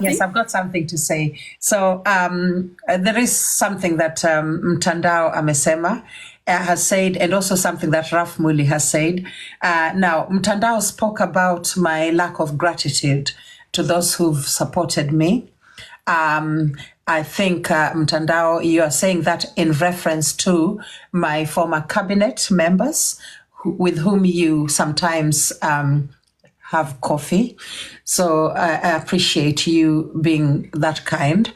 Yes, I've got something to say. So there is something that Mtandao amesema has said, and also something that Raf Muli has said. Now, Mtandao spoke about my lack of gratitude to those who've supported me. I think, Mtandao, you are saying that in reference to my former cabinet members with whom you sometimes have coffee. So I appreciate you being that kind.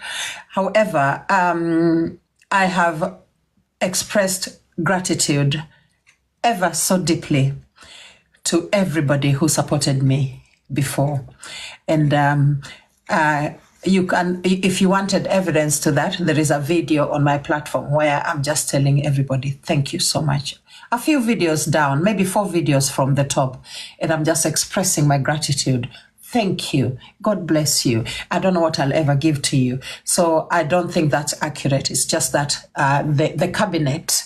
However, I have expressed gratitude ever so deeply to everybody who supported me before. And you can, if you wanted evidence to that, there is a video on my platform where I'm just telling everybody, thank you so much. A few videos down, maybe 4 videos from the top, and I'm just expressing my gratitude. Thank you. God bless you. I don't know what I'll ever give to you. So I don't think that's accurate. It's just that the cabinet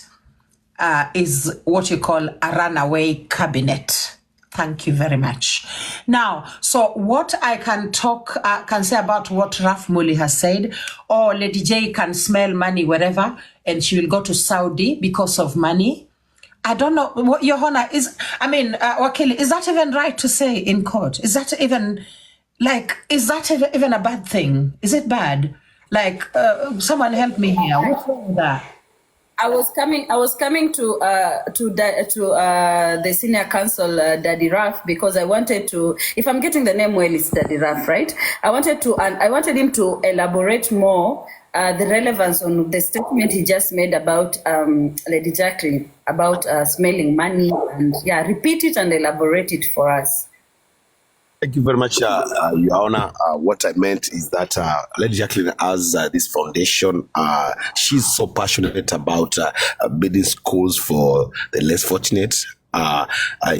is what you call a runaway cabinet. Thank you very much. Now, so what I can say about what Raf Muli has said, or Lady J can smell money wherever, and she will go to Saudi because of money. I don't know what Your Honor is. I mean, Wakili, is that even right to say in court? Is that even even a bad thing? Is it bad? Like, someone help me here. What's wrong with that? I was coming to the senior counsel, Daddy Raf, because I wanted to, if I'm getting the name well, it's Daddy Raf, right? I wanted him to elaborate more the relevance on the statement he just made about Lady Jacqueline, about smelling money, and repeat it and elaborate it for us. Thank you very much, Your Honor. What I meant is that Lady Jacqueline has this foundation. She's so passionate about building schools for the less fortunate,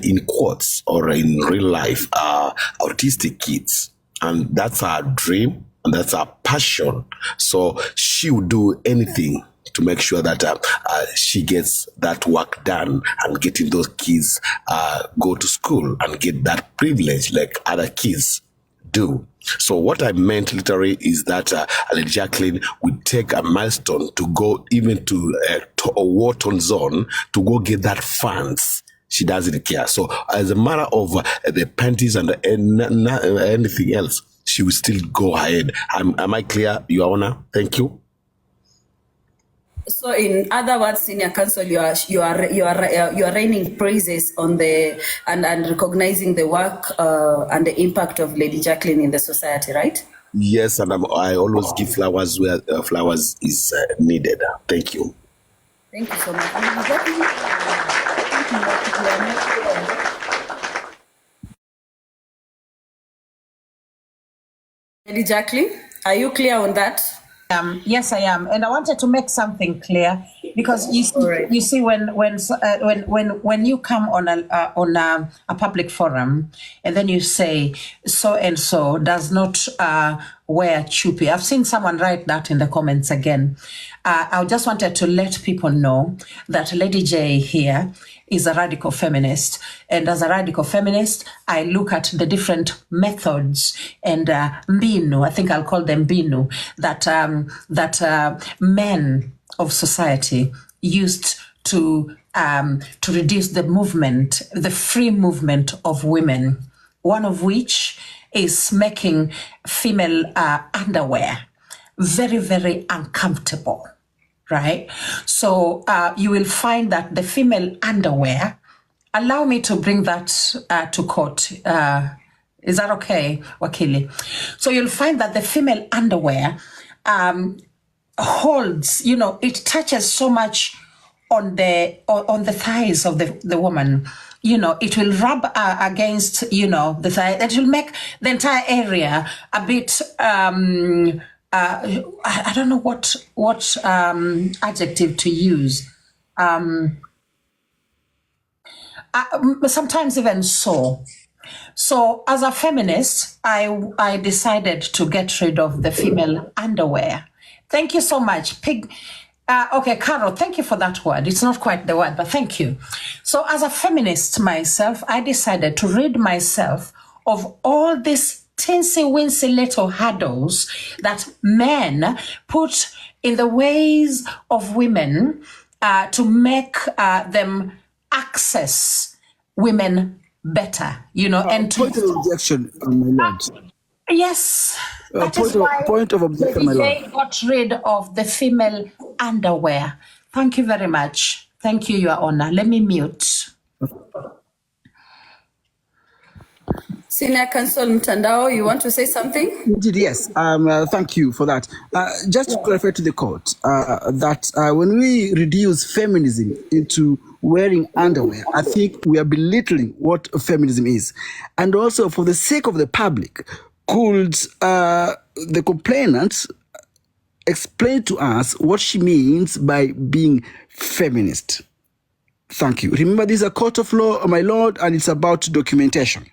in quotes or in real life, autistic kids. And that's our dream and that's our passion. So she will do anything to make sure that she gets that work done and getting those kids go to school and get that privilege like other kids do. So what I meant literally is that Lady Jacqueline would take a milestone to go even to a war-torn zone to go get that funds. She doesn't care. So as a matter of the panties and anything else, she will still go ahead. Am I clear, Your Honor? Thank you. So, in other words, senior counsel, you are raining praises on the and recognizing the work and the impact of Lady Jacqueline in the society, right? Yes, and I always give flowers where flowers is needed. Thank you. Thank you so much. Lady Jacqueline, are you clear on that? Yes, I am, and I wanted to make something clear because you see when you come on a public forum and then you say so and so does not wear chupi. I've seen someone write that in the comments again. I just wanted to let people know that Lady J here is a radical feminist. And as a radical feminist, I look at the different methods and mbinu, I think I'll call them mbinu, that men of society used to reduce the movement, the free movement of women, one of which is making female underwear very, very uncomfortable. Right? So you will find that the female underwear, allow me to bring that to court. Is that okay, Wakili? So you'll find that the female underwear holds, it touches so much on the thighs of the woman. It will rub against, the thigh. It will make the entire area a bit... I don't know what adjective to use. Sometimes even so. So as a feminist, I decided to get rid of the female underwear. Thank you so much. Okay, Carol, thank you for that word. It's not quite the word, but thank you. So as a feminist myself, I decided to rid myself of all this teensy-weensy little hurdles that men put in the ways of women to make them access women better, and to... Point of objection, my lord. Yes, that is Point of objection, my lord. they got rid of the female underwear. Thank you very much. Thank you, Your Honor. Let me mute. Senior Counsel Mtandao, you want to say something? Indeed, yes. Thank you for that. Just to clarify to the court that when we reduce feminism into wearing underwear, I think we are belittling what feminism is. And also, for the sake of the public, could the complainant explain to us what she means by being feminist? Thank you. Remember, this is a court of law, my lord, and it's about documentation.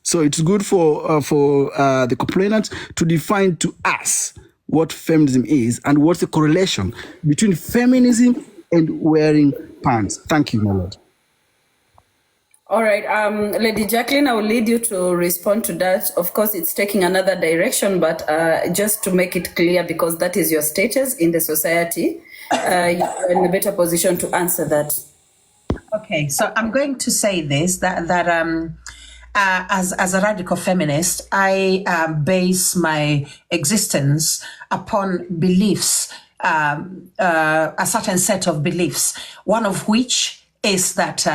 So it's good for the complainant to define to us what feminism is and what's the correlation between feminism and wearing pants. Thank you, my lord. All right, Lady Jacqueline, I will lead you to respond to that. Of course, it's taking another direction, but just to make it clear, because that is your status in the society, you're in a better position to answer that. Okay, so I'm going to say this, that as a radical feminist, I base my existence upon beliefs, a certain set of beliefs, one of which is that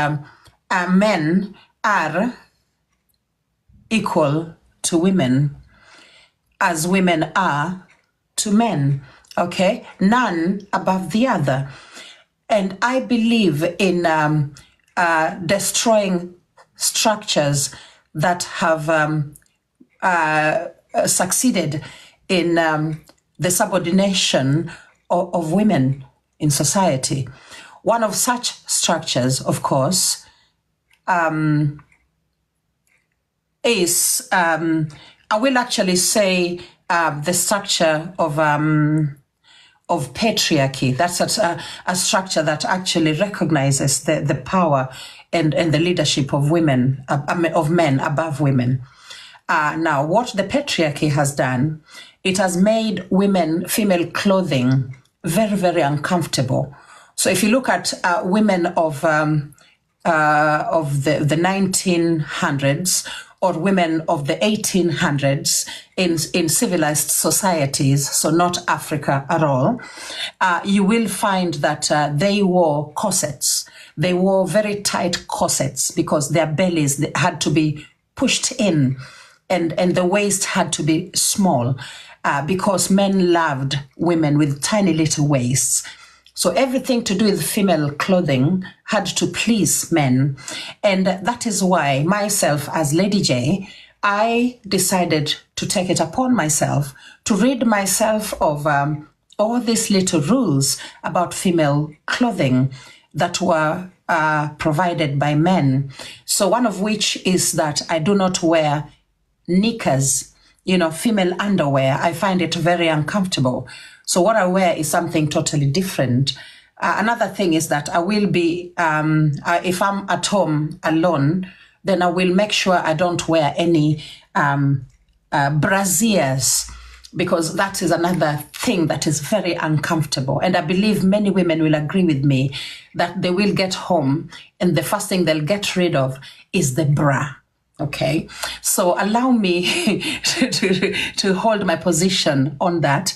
men are equal to women as women are to men, okay? None above the other. And I believe in destroying structures that have succeeded in the subordination of women in society. One of such structures, of course, is, I will actually say, the structure of patriarchy. That's a structure that actually recognizes the power and the leadership of women, of men above women. Now, what the patriarchy has done, it has made female clothing very, very uncomfortable. So if you look at women of the 1900s or women of the 1800s in civilized societies, so not Africa at all, you will find that they wore corsets. They wore very tight corsets because their bellies had to be pushed in and the waist had to be small because men loved women with tiny little waists. So everything to do with female clothing had to please men. And that is why myself as Lady J, I decided to take it upon myself to rid myself of all these little rules about female clothing that were provided by men. So one of which is that I do not wear knickers, female underwear. I find it very uncomfortable. So what I wear is something totally different. Another thing is that I will be, if I'm at home alone, then I will make sure I don't wear any brassieres, because that is another thing that is very uncomfortable. And I believe many women will agree with me that they will get home and the first thing they'll get rid of is the bra. Okay, so allow me to hold my position on that.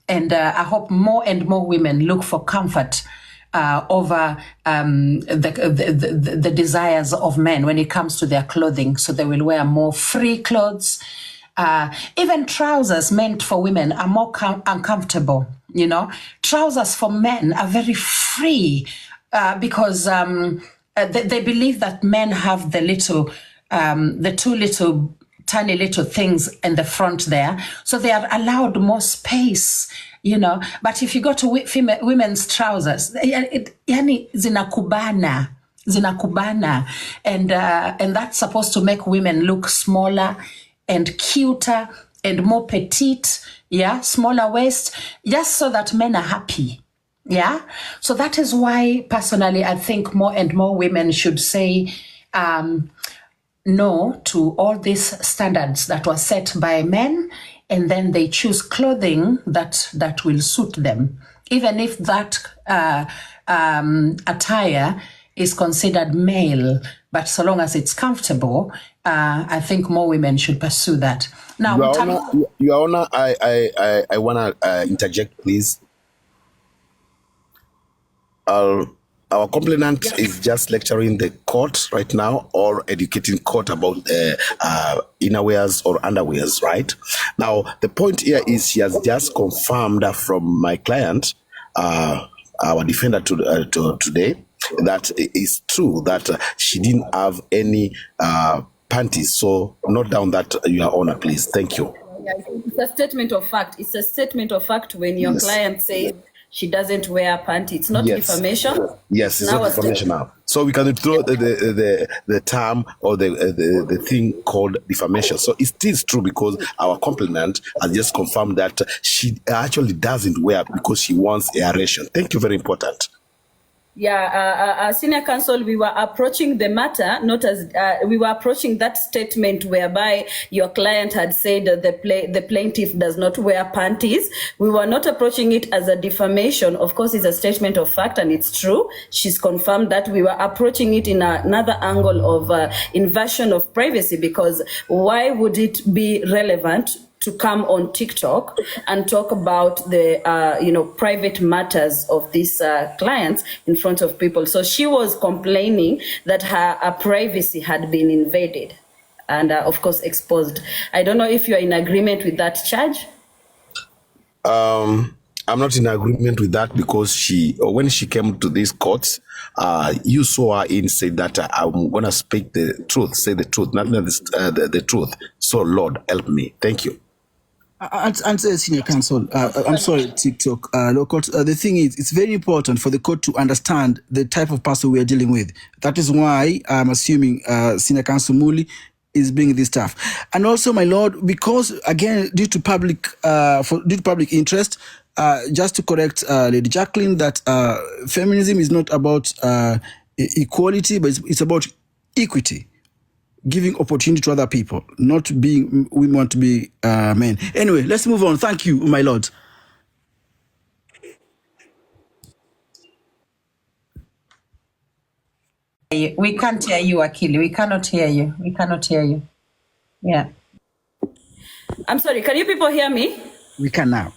And I hope more and more women look for comfort over the desires of men when it comes to their clothing. So they will wear more free clothes. Even trousers meant for women are more uncomfortable. Trousers for men are very free because they believe that men have the two little tiny little things in the front there, so they are allowed more space, But if you go to women's trousers, yani zinakubana, and that's supposed to make women look smaller and cuter and more petite, smaller waist, just so that men are happy. So that is why, personally, I think more and more women should say, no to all these standards that were set by men, and then they choose clothing that will suit them, even if that attire is considered male, but so long as it's comfortable, I think more women should pursue that. Now, Your Honor, I want to interject, please. Our complainant is just lecturing the court right now, or educating court about innerwears or underwears, right? Now, the point here is she has just confirmed from my client, our defender today, that it is true that she didn't have any panties. So note down that, Your Honor, please. Thank you. Yeah, it's a statement of fact. It's a statement of fact when your Yes. client says she doesn't wear panties. It's not Yes. defamation. Yes, it's Now not a statement. defamation now. So we can throw the term or the thing called defamation. So it is true because our complainant has just confirmed that she actually doesn't wear because she wants aeration. Thank you, very important. Yeah, senior counsel, we were approaching the matter, not as we were approaching that statement whereby your client had said that the plaintiff does not wear panties. We were not approaching it as a defamation. Of course, it's a statement of fact and it's true. She's confirmed that. We were approaching it in another angle of invasion of privacy, because why would it be relevant to come on TikTok and talk about the private matters of these clients in front of people? So she was complaining that her privacy had been invaded and of course exposed. I don't know if you are in agreement with that charge. I'm not in agreement with that because when she came to these courts, you saw her in say that I'm gonna speak the truth, say the truth, not the truth. So Lord, help me. Thank you. Answer, senior counsel. I'm sorry, TikTok. Court. The thing is, it's very important for the court to understand the type of person we are dealing with. That is why I'm assuming senior counsel Muli is bringing this stuff. And also, my lord, because again, due to public interest, just to correct Lady Jacqueline, that feminism is not about equality, but it's about equity. Giving opportunity to other people, not being women to be men. Anyway, let's move on. Thank you, my lord. we can't hear you, Akili. We cannot hear you. We cannot hear you. Yeah. I'm sorry, can you people hear me? We can now.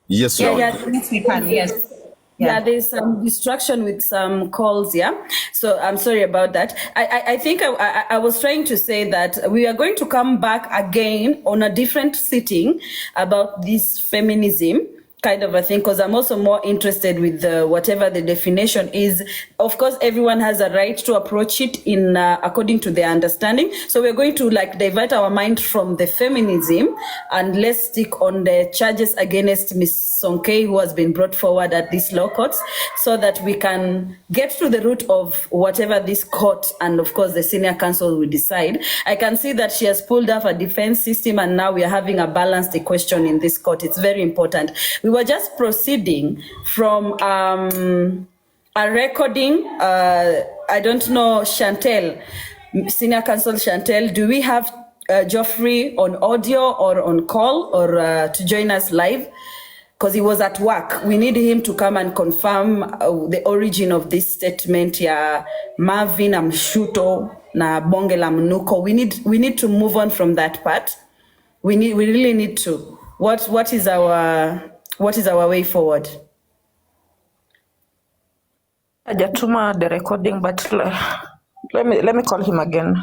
Yes, Lord. Yes, we can. Yes. Yeah, there's some distraction with some calls, yeah? So I'm sorry about that. I think I was trying to say that we are going to come back again on a different sitting about this feminism kind of a thing, because I'm also more interested with whatever the definition is. Of course, everyone has a right to approach it in according to their understanding. So we're going to divert our mind from the feminism and let's stick on the charges against Ms. Sonke, who has been brought forward at these law courts, so that we can get to the root of whatever this court and of course the senior counsel will decide. I can see that she has pulled off a defense system and now we are having a balanced question in this court. It's very important. We were just proceeding from a recording. I don't know, Chantel, senior counsel Chantel, do we have Geoffrey on audio or on call or to join us live? Because he was at work. We need him to come and confirm the origin of this statement. Yeah, Marvin Amshuto na bonge la mnuko. We need to move on from that part. We really need to. What is our way forward? Hajatuma the recording, but let me call him again.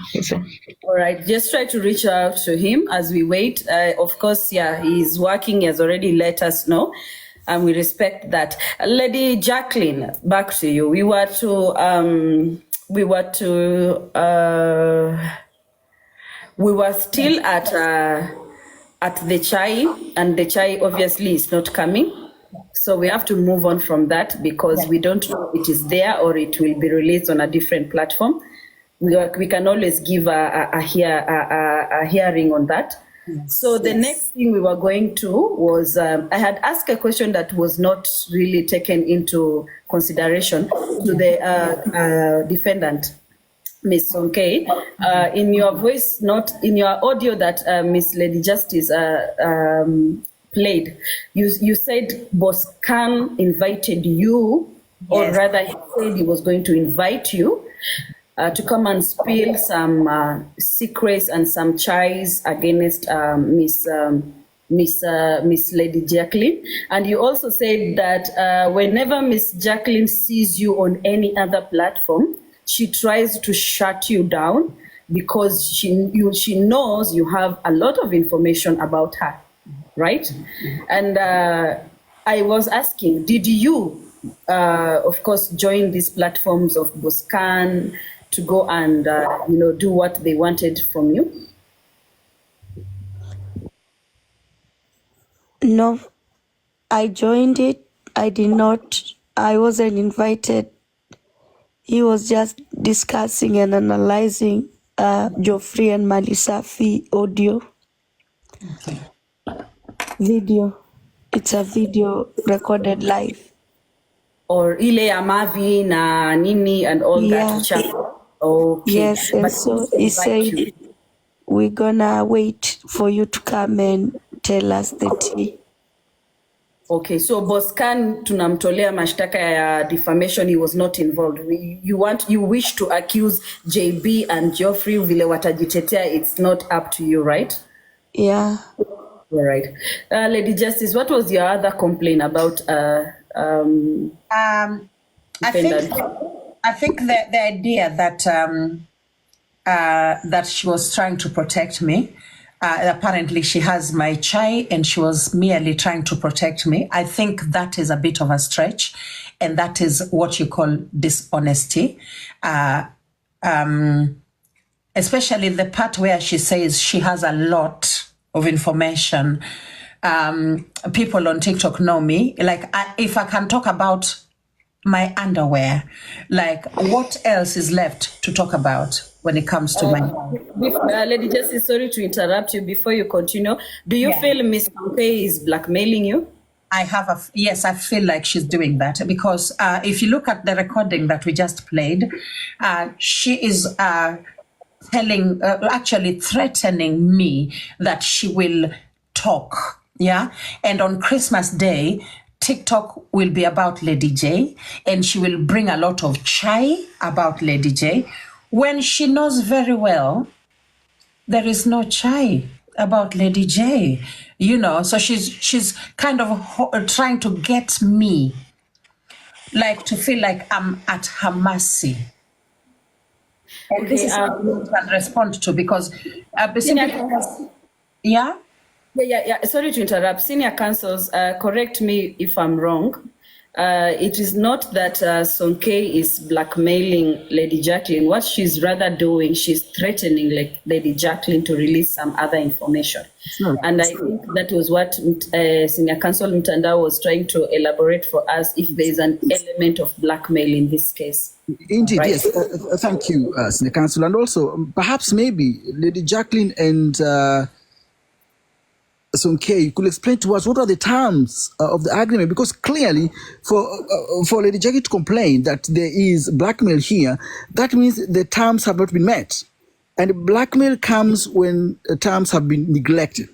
All right, just try to reach out to him as we wait. Of course, yeah, he's working. He has already let us know, and we respect that. Lady Jacqueline, back to you. We were still at the chai, and the chai obviously is not coming. So we have to move on from that because we don't know if it is there or it will be released on a different platform. We can always give a hearing on that. Yes, so the next thing we were going to was, I had asked a question that was not really taken into consideration to the defendant. Miss Sonke, in your voice, not in your audio that Miss Lady Justice played, you said Boss Khan invited you, or Yes. rather, he said he was going to invite you to come and spill some secrets and some chies against Miss Lady Jacqueline. And you also said that whenever Miss Jacqueline sees you on any other platform, she tries to shut you down because she knows you have a lot of information about her, right? And I was asking, did you, of course, join these platforms of Boscan to go and do what they wanted from you? No, I joined it. I did not. I wasn't invited. He was just discussing and analyzing Geoffrey and Malisafi audio. Video. It's a video recorded live. Or ile ya Mavi na Nini and all Yeah. that chat? Okay. Yes, and But so he he didn't invite said, you. we're gonna wait for you to come and tell us the tea. Okay, so Boscan tunamtolea mashtaka ya defamation, he was not involved. You wish to accuse JB and Geoffrey vile watajitetea, it's not up to you, right? Yeah. All right. Lady Justice, what was your other complaint about I defendant? think the idea that that she was trying to protect me. Apparently, she has my chai, and she was merely trying to protect me. I think that is a bit of a stretch, and that is what you call dishonesty. Especially the part where she says she has a lot of information. People on TikTok know me. Like, if I can talk about my underwear, like, what else is left to talk about when it comes to my... Lady Justice, sorry to interrupt you before you continue. Do you feel Miss Pompey is blackmailing you? Yes, I feel like she's doing that because if you look at the recording that we just played, she is actually threatening me that she will talk. Yeah. And on Christmas Day, TikTok will be about Lady J, and she will bring a lot of chai about Lady J when she knows very well there is no chai about Lady J, so she's kind of trying to get me like to feel like I'm at her mercy. And this is what we can respond to because yeah. Yeah. Sorry to interrupt. Senior counsels, correct me if I'm wrong. It is not that Sonke is blackmailing Lady Jacqueline. What she's rather doing, she's threatening Lady Jacqueline to release some other information. And I think that was what Senior Counsel Mtandao was trying to elaborate for us, if there's an element of blackmail in this case. Indeed, Right. yes. Thank you, Senior Counsel. And also, perhaps maybe Lady Jacqueline and Sonke, you could explain to us what are the terms of the agreement, because clearly for Lady Jackie to complain that there is blackmail here, that means the terms have not been met. And blackmail comes when the terms have been neglected.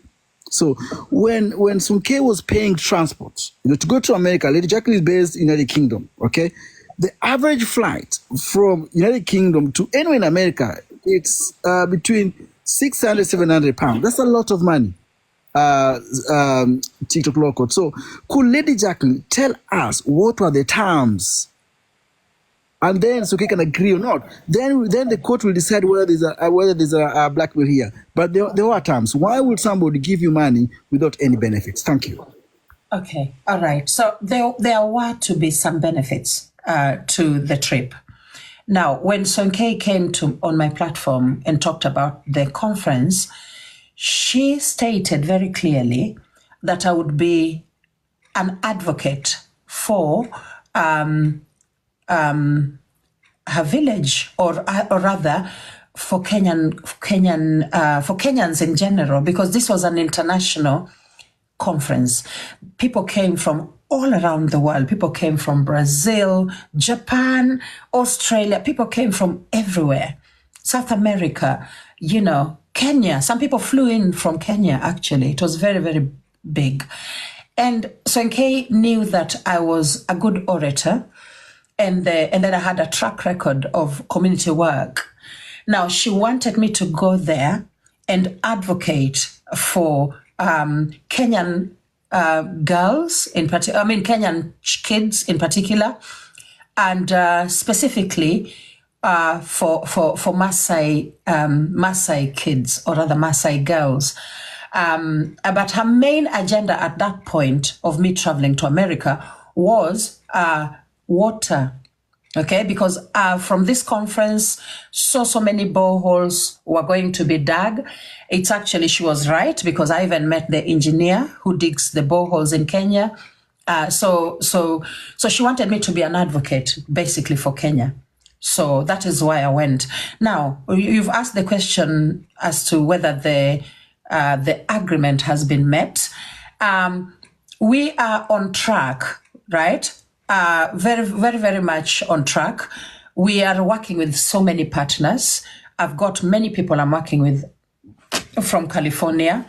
So when Sonke was paying transport, to go to America, Lady Jackie is based in United Kingdom, okay? The average flight from United Kingdom to anywhere in America, it's between 600, 700 pounds. That's a lot of money. TikTok law code. So could Lady Jacqueline tell us what were the terms, and then Sonke can agree or not? Then the court will decide whether there's a blackmail here. But there are terms. Why would somebody give you money without any benefits? Thank you. Okay, all right. So there were to be some benefits to the trip. Now, when Sonke came on my platform and talked about the conference, she stated very clearly that I would be an advocate for her village, or rather for Kenyans in general, because this was an international conference. People came from all around the world. People came from Brazil, Japan, Australia. People came from everywhere. South America, Kenya. Some people flew in from Kenya, actually. It was very, very big. And Sonke knew that I was a good orator and that I had a track record of community work. Now, she wanted me to go there and advocate for Kenyan girls, Kenyan kids in particular, and specifically for Maasai kids, or rather Maasai girls. But her main agenda at that point of me traveling to America was water. Okay, because from this conference, so many boreholes were going to be dug. It's actually, she was right, because I even met the engineer who digs the boreholes in Kenya. So she wanted me to be an advocate, basically, for Kenya. So that is why I went. Now, you've asked the question as to whether the agreement has been met. We are on track, right? Very, very, very much on track. We are working with so many partners. I've got many people I'm working with from California.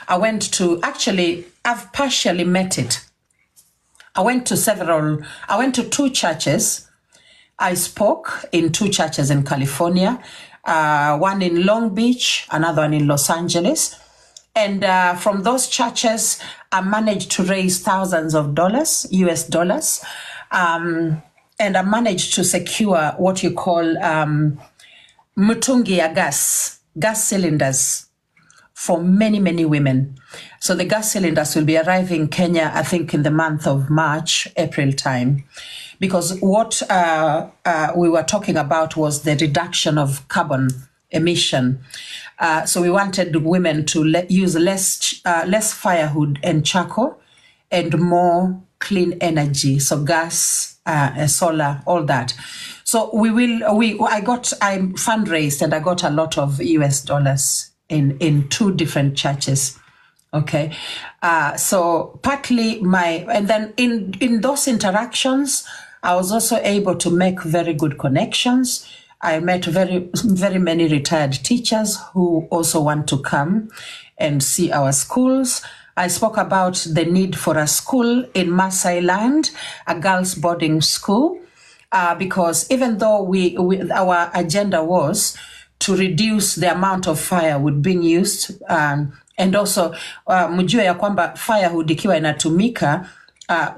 I've partially met it. I went to 2 churches. I spoke in 2 churches in California, one in Long Beach, another one in Los Angeles. And from those churches, I managed to raise thousands of dollars, US dollars. And I managed to secure what you call mutungi ya gas cylinders for many, many women. So the gas cylinders will be arriving in Kenya, I think, in the month of March, April time. Because what we were talking about was the reduction of carbon emission. So we wanted women to use less firewood and charcoal and more clean energy, so gas, solar, all that. So I fundraised and I got a lot of US dollars in 2 different churches. Okay, so partly and then in those interactions, I was also able to make very good connections. I met very, very many retired teachers who also want to come and see our schools. I spoke about the need for a school in Maasai land, a girls' boarding school, because even though our agenda was to reduce the amount of firewood being used, and also mjue ya kwamba firewood ikiwa inatumika,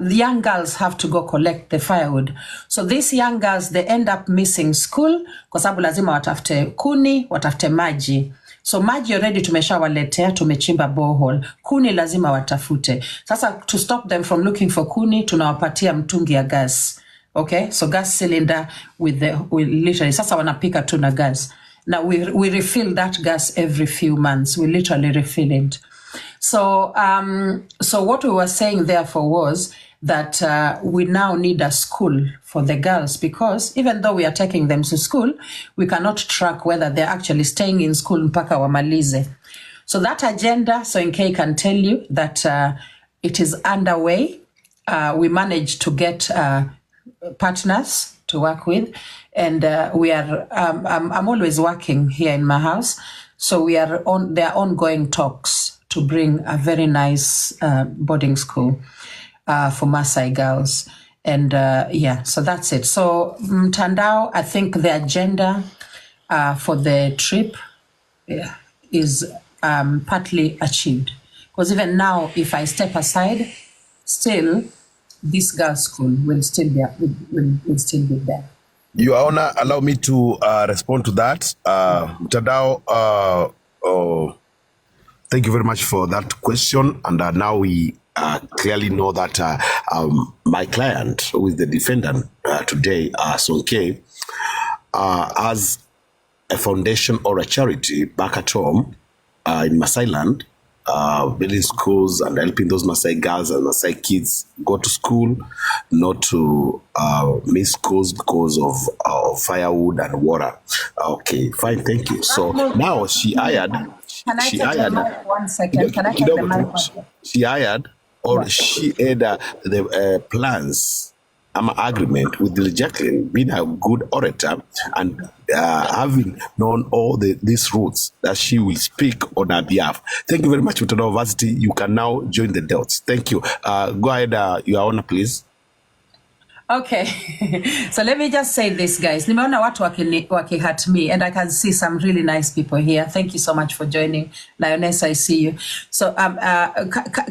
the young girls have to go collect the firewood. So these young girls, they end up missing school kwa sababu lazima watafute kuni, watafute maji. So maji already tumeshawaletea, tumechimba borehole. Kuni lazima watafute. Sasa to stop them from looking for kuni, tunawapatia mtungi ya gas. Okay? So gas cylinder with literally, sasa wanapika tu na gas. Now we refill that gas every few months. We literally refill it. So what we were saying therefore was that we now need a school for the girls, because even though we are taking them to school, we cannot track whether they're actually staying in school mpaka wamalize. So that agenda, so Sonke can tell you that it is underway. We managed to get partners to work with, and we are. I'm always working here in my house, so there are ongoing talks to bring a very nice boarding school for Maasai girls. And so that's it. So Mtandao, I think the agenda for the trip is partly achieved. Because even now, if I step aside, still, this girls' school will still be there. Your Honor, allow me to respond to that. Mtandao, thank you very much for that question. And now we clearly know that my client, who is the defendant today, Sonke, has a foundation or a charity back at home in Maasai land, building schools and helping those Maasai girls and Maasai kids go to school, not to miss schools because of firewood and water. Okay, fine, thank you. So now she hired. Can I take the mic 1 second? Can I take the mic? She hired, or she had the plans agreement with Jacqueline being a good orator and having known all these roots that she will speak on her behalf. Thank you very much, Mtandao Varsity. You can now join the dots. Thank you. Go ahead, Your Honor, please. Okay, so let me just say this, guys. Nimeona watu waki-hurt me, and I can see some really nice people here. Thank you so much for joining. Lioness, I see you. So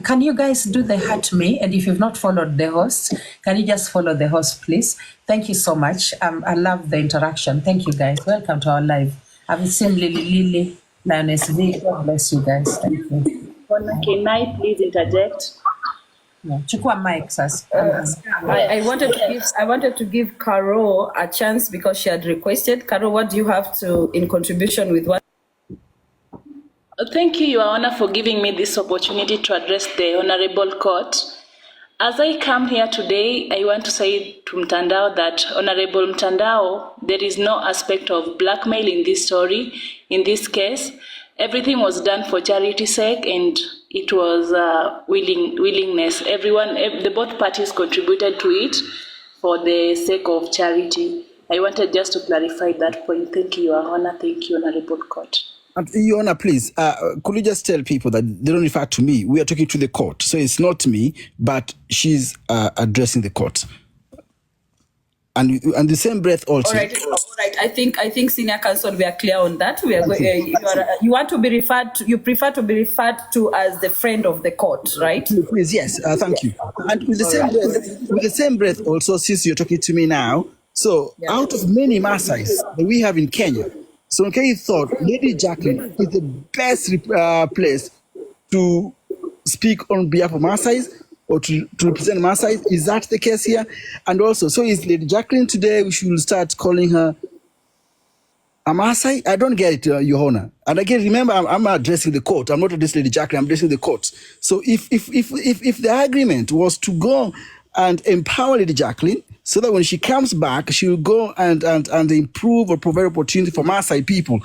can you guys do the hurt me? And if you've not followed the host, can you just follow the host, please? Thank you so much. I love the interaction. Thank you, guys. Welcome to our live. I've seen Lily, Lioness V. God bless you guys. Thank you. Can I please interject? Chukua mic, sas. I wanted to give Carol a chance because she had requested. Carol, what do you have to in contribution with what? Thank you, Your Honor, for giving me this opportunity to address the Honorable Court. As I come here today, I want to say to Mtandao that, Honorable Mtandao, there is no aspect of blackmail in this story. In this case, everything was done for charity's sake, and it was willingness. Both parties contributed to it for the sake of charity. I wanted just to clarify that point. Thank you, Your Honor. Thank you, Honorable Court. Your Honor, please, could you just tell people that they don't refer to me? We are talking to the court. So it's not me, but she's addressing the court. And the same breath also. All right. I think Senior Counsel, we are clear on that. We are you want to be referred to, you prefer to be referred to as the friend of the court, right? Please, yes, thank you. And with the same breath also, since you're talking to me now, so out of many Maasais that we have in Kenya, Sonke thought Lady Jacqueline is the best place to speak on behalf of Maasais or to represent Maasai. Is that the case here? And also, so is Lady Jacqueline today, we should start calling her a Maasai? I don't get it, Your Honor. And again, remember, I'm addressing the court. I'm not addressing Lady Jacqueline, I'm addressing the court. So if the agreement was to go and empower Lady Jacqueline, so that when she comes back, she will go and improve or provide opportunity for Maasai people,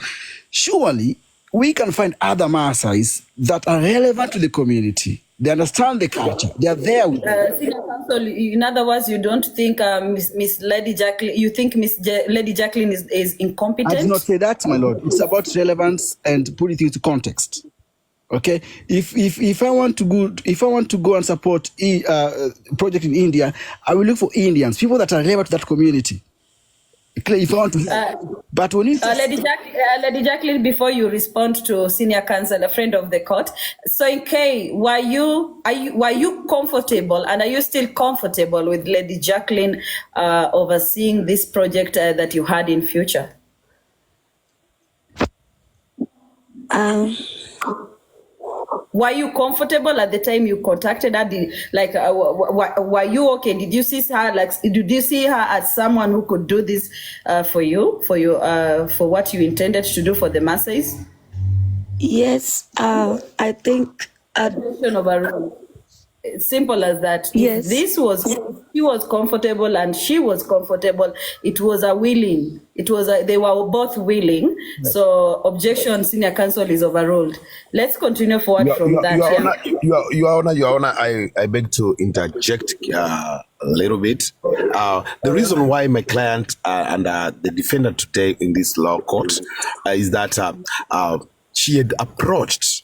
surely we can find other Maasais that are relevant to the community. They understand the culture. They are there. Senior Counsel, in other words, you don't think Miss Lady Jacqueline, you think Lady Jacqueline is incompetent? I did not say that, my lord. It's about relevance and putting things into context. Okay, if I want to go and support project in India, I will look for Indians, people that are relevant to that community. If I want to, but when you Lady Jacqueline, before you respond to Senior Counsel, a friend of the court, so in K, were you comfortable, and are you still comfortable with Lady Jacqueline overseeing this project that you had in future? Were you comfortable at the time you contacted her? Were you okay? Did you see her as someone who could do this for you, for what you intended to do for the Maasais? Yes, I think. Simple as that. Yes. He was comfortable and she was comfortable. It was a willing. They were both willing. Right. So objection, Senior Counsel, is overruled. Let's continue forward from that. Your Honor, I beg to interject a little bit. The reason why my client and the defendant today in this law court is that she had approached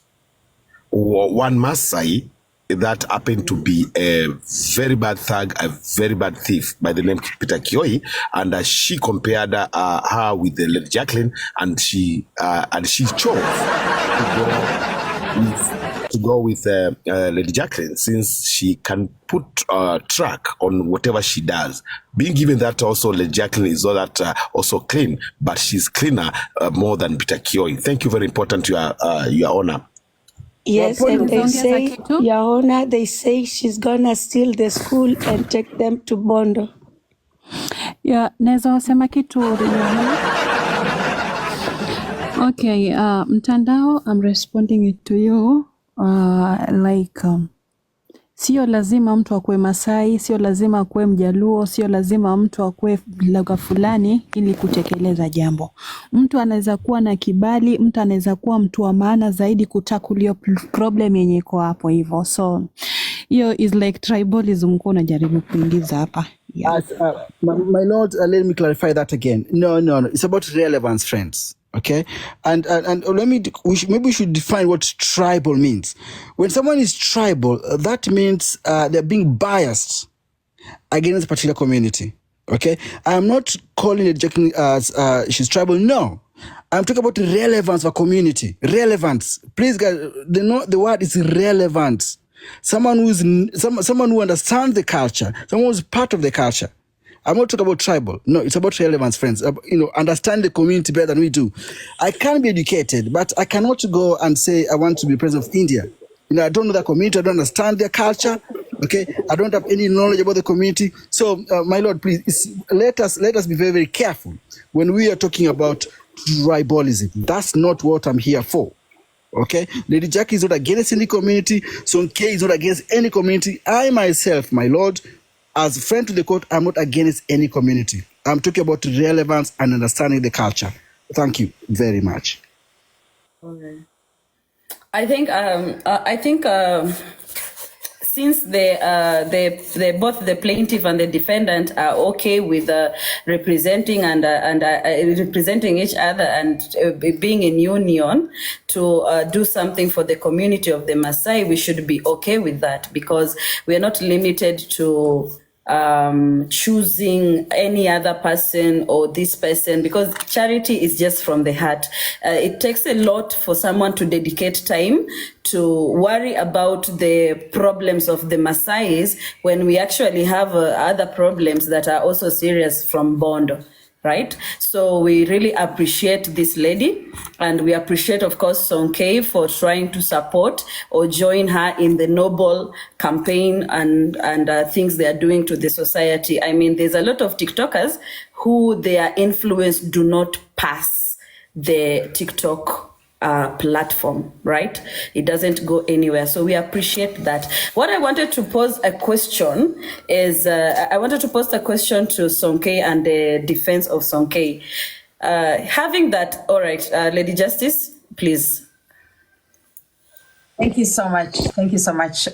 one Maasai that happened to be a very bad thug, a very bad thief by the name Peter Kioi, and she compared her with the Lady Jacqueline, and she chose to go with Lady Jacqueline, since she can put track on whatever she does. Being given that also Lady Jacqueline is not that also clean, but she's cleaner more than Peter Kioi. Thank you, very important, Your Honor. Yes, and they say, Your Honor, they say she's gonna steal the school and take them to Bondo. Yeah, naweza sema kitu. Okay, Mtandao, I'm responding it to you. Sio lazima mtu akue Masai, sio lazima akue Mjaluo, sio lazima mtu akue lugha fulani ili kutekeleza jambo. Mtu anaweza kuwa na kibali, mtu anaweza kuwa mtu wa maana zaidi kutakulio problem yenye iko hapo hivyo. So hiyo is like tribalism kwa unajaribu kuingiza hapa. Yeah. My lord, let me clarify that again. No. It's about relevance, friends. Okay, and maybe we should define what tribal means. When someone is tribal, that means they're being biased against a particular community. Okay, I'm not calling it Jacqueline as she's tribal. No, I'm talking about relevance of a community. Relevance, please, guys. The word is relevance. Someone who understands the culture, someone who's part of the culture. I'm not talking about tribal. No, it's about relevance, friends. Understand the community better than we do. I can be educated, but I cannot go and say I want to be president of India. I don't know the community. I don't understand their culture. Okay, I don't have any knowledge about the community. So, my lord, please let us be very, very careful when we are talking about tribalism. That's not what I'm here for. Okay, Lady Jackie is not against any community. Sonke is not against any community. I myself, my lord, as a friend to the court, I'm not against any community. I'm talking about relevance and understanding the culture. Thank you very much. Okay. I think since they both the plaintiff and the defendant are okay with representing and representing each other and being in union to do something for the community of the Maasai, we should be okay with that, because we are not limited to choosing any other person or this person, because charity is just from the heart. It takes a lot for someone to dedicate time to worry about the problems of the Maasais when we actually have other problems that are also serious from Bondo. Right? So we really appreciate this lady, and we appreciate, of course, Sonke for trying to support or join her in the noble campaign and things they are doing to the society. I mean, there's a lot of TikTokers who their influence do not pass the TikTok platform, right? It doesn't go anywhere. So we appreciate that. What I wanted to pose a question is, I wanted to pose a question to Sonke and the defense of Sonke. Having that, all right, Lady Justice, please. Thank you so much. Thank you so much,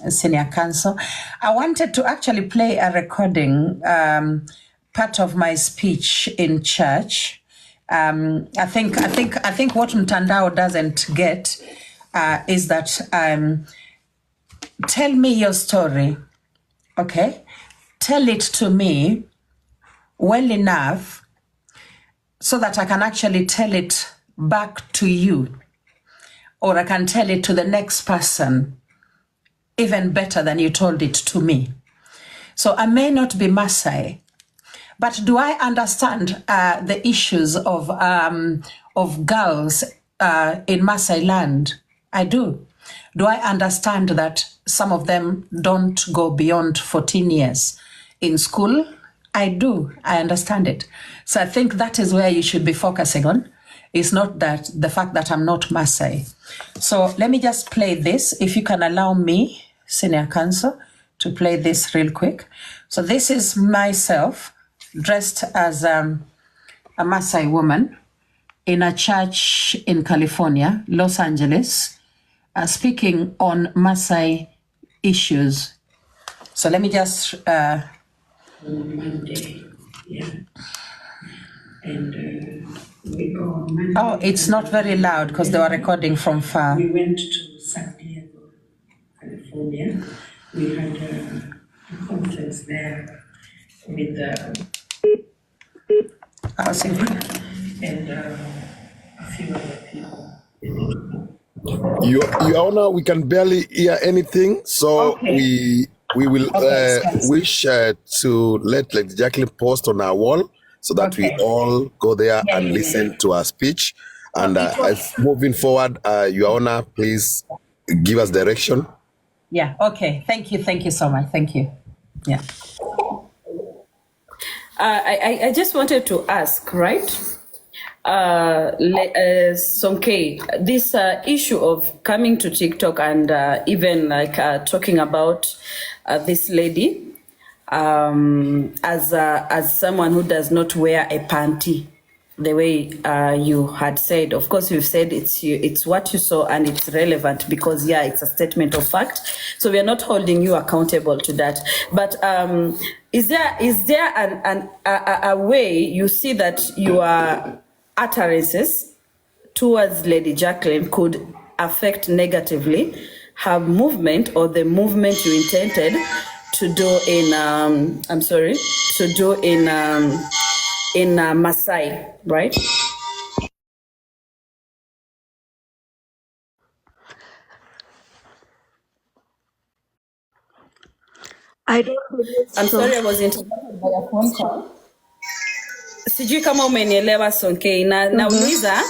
Senior Counsel. I wanted to actually play a recording, part of my speech in church. I think what Mtandao doesn't get is that tell me your story, okay? Tell it to me well enough so that I can actually tell it back to you, or I can tell it to the next person even better than you told it to me. So I may not be Maasai, but do I understand the issues of girls in Maasai land? I do. Do I understand that some of them don't go beyond 14 years in school? I do. I understand it. So I think that is where you should be focusing on. It's not that the fact that I'm not Maasai. So let me just play this. If you can allow me, Senior Counsel, to play this real quick. So this is myself, dressed as a Maasai woman in a church in California, Los Angeles, speaking on Maasai issues. So let me just... Monday, yeah. And we go on Monday. Oh, it's not very loud because they were recording from far. We went to San Diego, California. We had a conference there with and a few other people. Your Honor, we can barely hear anything, so Okay. we will Yes. wish to let Lady Jacqueline post on our wall so that we Okay. all go there Yeah, and yeah, listen to her speech. And It was, as moving forward, Your Honor, please give us direction. yeah, okay. Thank you so much. Thank you. Yeah. I just wanted to ask, right? Sonke, this issue of coming to TikTok and even like talking about this lady as someone who does not wear a panty, the way you had said. Of course, you've said it's what you saw and it's relevant because, yeah, it's a statement of fact. So we are not holding you accountable to that. But is there a way you see that your utterances towards Lady Jacqueline could affect negatively her movement or the movement you intended to do in Maasai, right? I don't believe I'm so. sorry I was interrupted by a phone call. Sijui kama umenielewa Sonkei na nauliza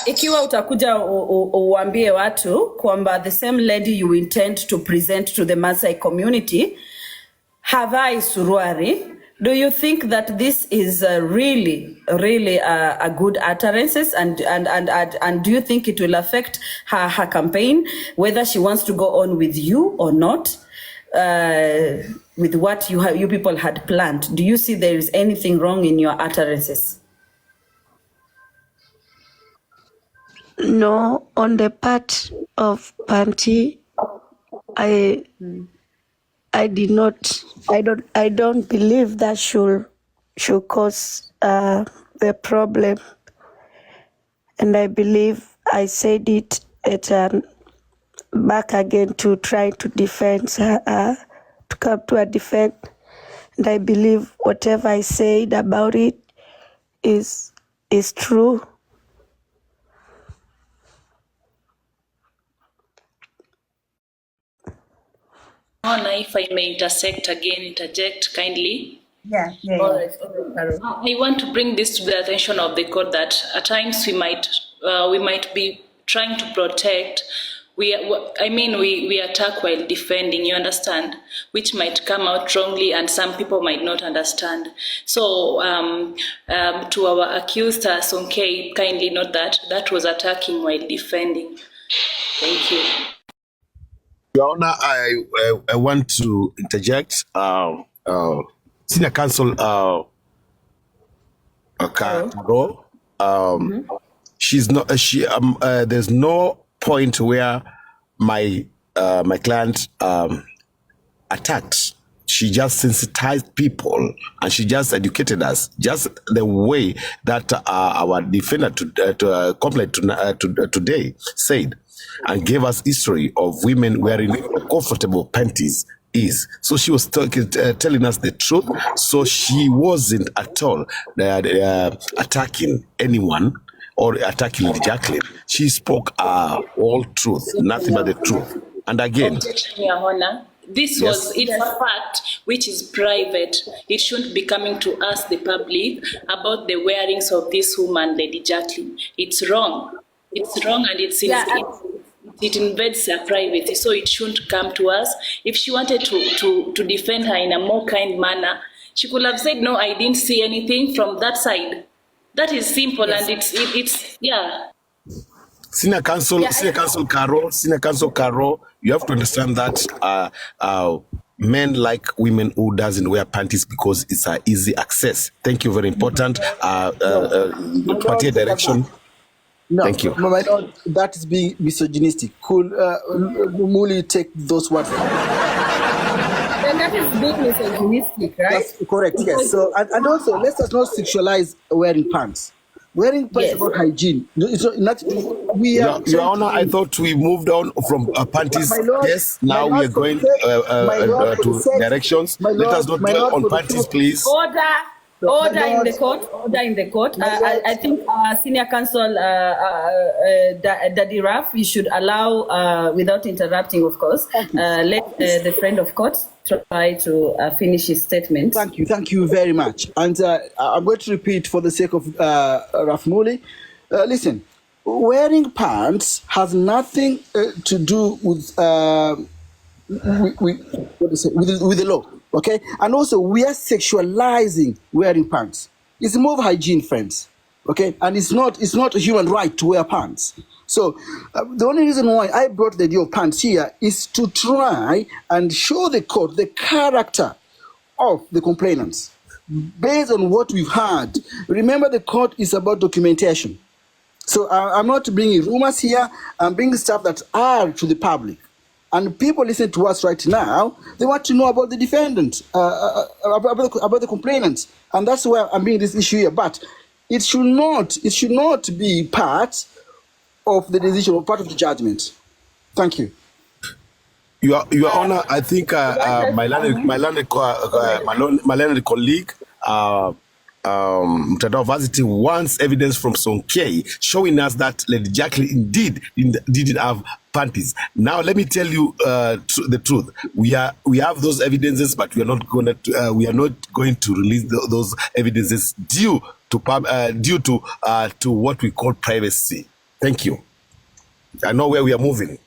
ikiwa utakuja uambie watu kwamba the same lady you intend to present to the Maasai community havai suruari, do you think that this is really a good utterances and do you think it will affect her campaign, whether she wants to go on with you or not, with what you people had planned? Do you see there is anything wrong in your utterances? No, on the part of Panti, I did not. I don't believe that should cause the problem, and I believe I said it back again to try to defend her, to come to a defense, and I believe whatever I said about it is true. Honor, if I may interject kindly. Yeah. All right, Carol. I want to bring this to the attention of the court that at times we might be trying to protect. We attack while defending, you understand, which might come out wrongly and some people might not understand. So to our accused, Sonkei, kindly note that was attacking while defending. Thank you. Your Honor, I want to interject. Senior Counsel Karo, she's not. There's no point where my client attacked. She just sensitized people and she just educated us. Just the way that our defender complaint today said, and gave us history of women wearing comfortable panties is. So she was telling us the truth. So she wasn't at all attacking anyone or attacking Lady Jacqueline. She spoke all truth, nothing but the truth. And again, Your Honor, this was it's a fact which is private. It shouldn't be coming to us, the public, about the wearings of this woman, Lady Jacqueline. It's wrong. It's wrong, and it invades her privacy, so it shouldn't come to us. If she wanted to defend her in a more kind manner, she could have said, no, I didn't see anything from that side. That is simple, and it's Senior Counsel Karo, you have to understand that men like women who doesn't wear panties because it's an easy access. Thank you, very important. Party direction. No, thank you. My lord, that is being misogynistic. Could Muli take those words? Then that is being misogynistic, right? That's correct, yes. So, and also, let's not sexualize wearing pants. Wearing pants is about hygiene. It's not, Your Honor, I thought we moved on from panties. Lord, yes, now we are going to directions. Let us not dwell on panties, please. Order in the court. I think Senior Counsel Daddy Raf, you should allow, without interrupting, of course, let the friend of court try to finish his statement. Thank you very much. And I'm going to repeat for the sake of Raf Muli. Listen, wearing pants has nothing to do with the law. Okay, and also we are sexualizing wearing pants. It's more of hygiene, friends. Okay, and it's not a human right to wear pants. So the only reason why I brought the idea of pants here is to try and show the court the character of the complainants. based on what we've heard, remember the court is about documentation. So I'm not bringing rumors here. I'm bringing stuff that are to the public. And people listening to us right now, they want to know about the defendant, about the complainant. And that's why I'm bringing this issue here. But it should not be part of the decision or part of the judgment. Thank you. Your Honor, I think my learned colleague, Mtandao Varsity, wants evidence from Sonke showing us that Lady Jacqueline indeed didn't have panties. Now, let me tell you the truth. We have those evidences, but we are not going to release those evidences due to what we call privacy. Thank you. I know where we are moving.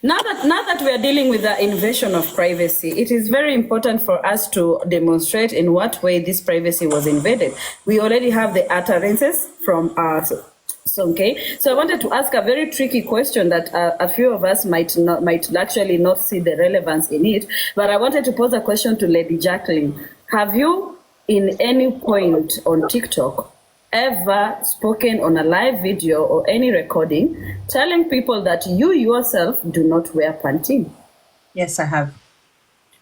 Now that we are dealing with the invasion of privacy, it is very important for us to demonstrate in what way this privacy was invaded. We already have the utterances from Sonke. So I wanted to ask a very tricky question that a few of us might actually not see the relevance in it. But I wanted to pose a question to Lady Jacqueline. Have you, in any point on TikTok, ever spoken on a live video or any recording telling people that you yourself do not wear panty? Yes, I have.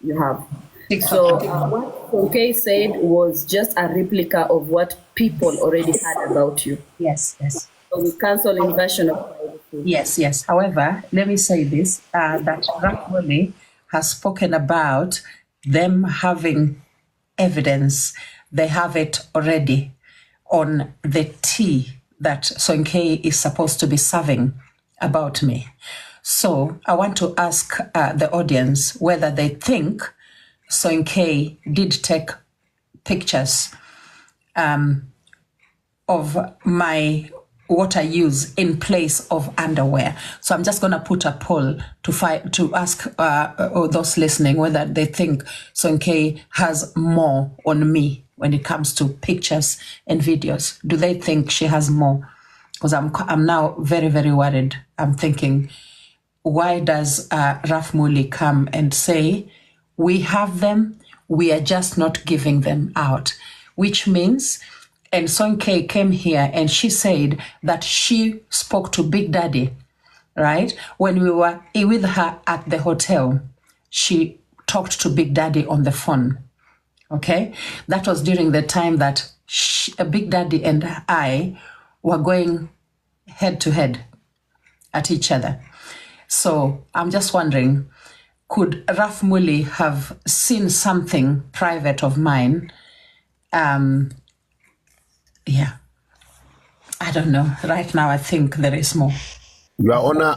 You have. So what Sonke said was just a replica of what people already had about you. Yes. So we cancel invasion of privacy. Yes. However, let me say this, that Raf Mweli has spoken about them having evidence. They have it already on the tea that Sonke is supposed to be serving about me. So I want to ask the audience whether they think Sonke did take pictures of what I use in place of underwear. So I'm just going to put a poll to ask those listening whether they think Sonke has more on me when it comes to pictures and videos. Do they think she has more? Because I'm now very, very worried. I'm thinking, why does Raf Mweli come and say, we have them, we are just not giving them out? Which means, and Sonke came here and she said that she spoke to Big Daddy, right? When we were with her at the hotel, she talked to Big Daddy on the phone. Okay, that was during the time that Big Daddy and I were going head to head at each other. So I'm just wondering, could Raf Mweli have seen something private of mine? Yeah, I don't know. Right now, I think there is more. Your Honor,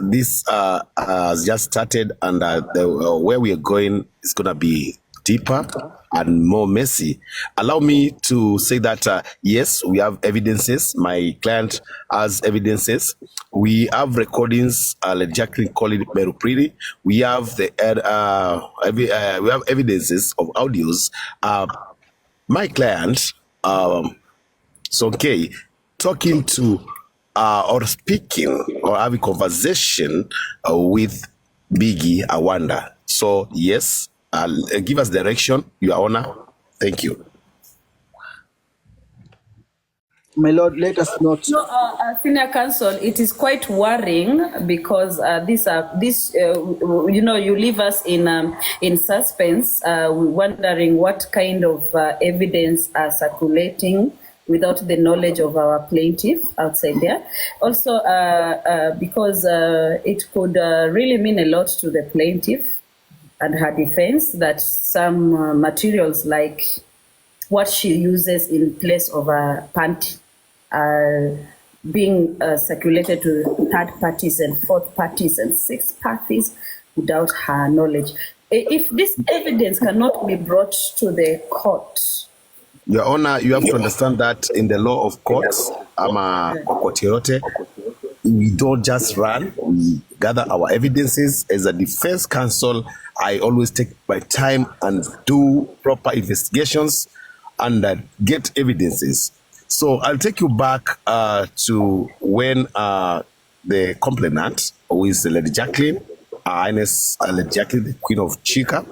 this has just started, and where we are going is going to be deeper and more messy. Allow me to say that, yes, we have evidences. My client has evidences. We have recordings, like Jacqueline called it Merupriti. We have we have evidences of audios. My client, Sonke, talking to or speaking or having conversation with Biggie Awanda. So, yes, give us direction, Your Honor. Thank you. My Lord, let us not. No, Senior Counsel, it is quite worrying because you leave us in suspense, wondering what kind of evidence are circulating without the knowledge of our plaintiff outside there. Also, because it could really mean a lot to the plaintiff and her defense that some materials like what she uses in place of a panty are being circulated to third parties and fourth parties and sixth parties without her knowledge. If this evidence cannot be brought to the court, Your Honor, you have to understand that in the law of courts, we don't just run, we gather our evidences. As a defense counsel, I always take my time and do proper investigations and get evidences. So I'll take you back to when the complainant, who is Lady Jacqueline, Highness Lady Jacqueline, the Queen of Chika,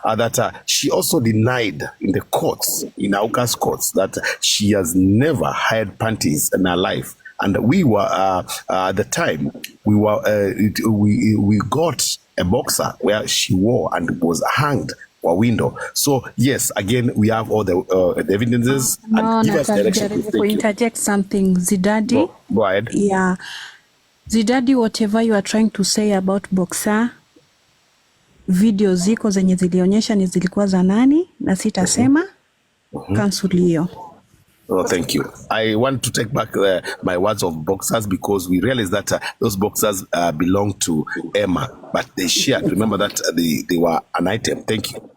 that she also denied in the courts, in Auka's courts, that she has never hired panties in her life. And we were at the time we got a boxer where she wore and was hanged a window. So yes, again we have all the evidences. No, and give us direction. Nataka Thank you. interject something. Zidadi. Go ahead. Yeah. Zidadi, whatever you are trying to say about Boxer, video ziko zenye zilionyesha ni zilikuwa za nani na sitasema cancel hiyo. Oh, thank you. I want to take back my words of boxers because we realized that those boxers belong to Emma, but they shared. Remember that they were an item. Thank you.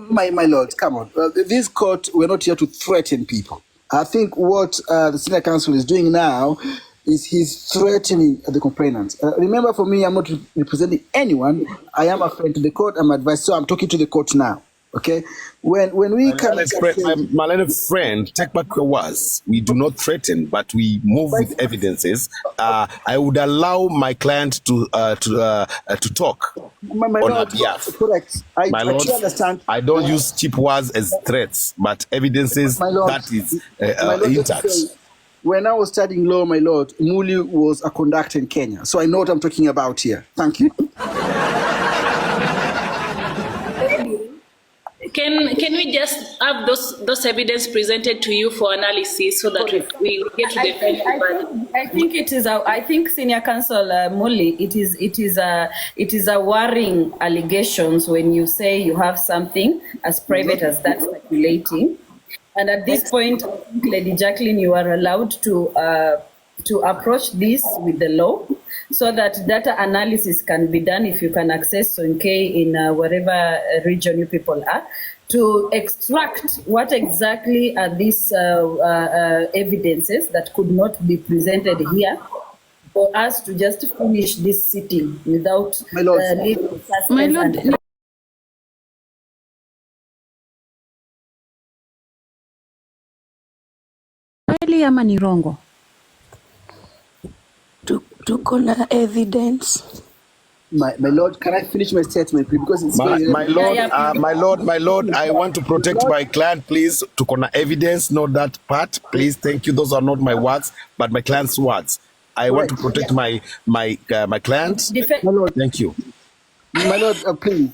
My lord, come on. This court, we're not here to threaten people. I think what the senior counsel is doing now is he's threatening the complainants. Remember, for me, I'm not representing anyone. I am a friend to the court. I'm advised, so I'm talking to the court now. Okay, when we come, my little friend, take back your words. We do not threaten, but we move with evidences. I would allow my client to talk my on her lord, behalf. correct. I My lord, truly understand. I don't use cheap words as threats, but evidences My lord, that is my lord, intact. when I was studying law, my lord, Muli was a conductor in Kenya, so I know what I'm talking about here. Thank you. Can we just have those evidence presented to you for analysis so that we get to the final? I think it is. I think Senior Counsel Muli, it is a worrying allegations when you say you have something as private as that circulating, and at this point, I think Lady Jacqueline, you are allowed to approach this with the law, so that data analysis can be done if you can access Sonke in wherever region you people are, to extract what exactly are these evidences that could not be presented here, for us to just finish this sitting without My lord. leaving suspense My lord, and- kweli ama ni rongo? Tuko na evidence. My lord, can I finish my statement, please? Because it's very My lord, I want to protect my client, please. To corner evidence, not that part, please. Thank you. Those are not my words, but my client's words. I want to protect my client. Defe- my lord. Thank you. My lord, please,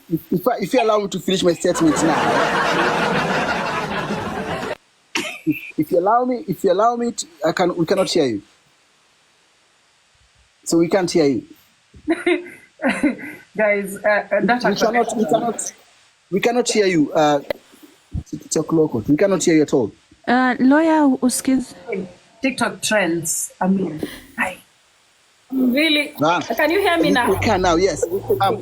if you allow me to finish my statement now. If you allow me, to, we cannot hear you. So we can't hear you. Guys, that We cannot hear you. It's o'clock. We cannot hear you at all. Lawyer uskiz. TikTok trends. I mean, Really? Ah. Can you hear me now? We can now, yes.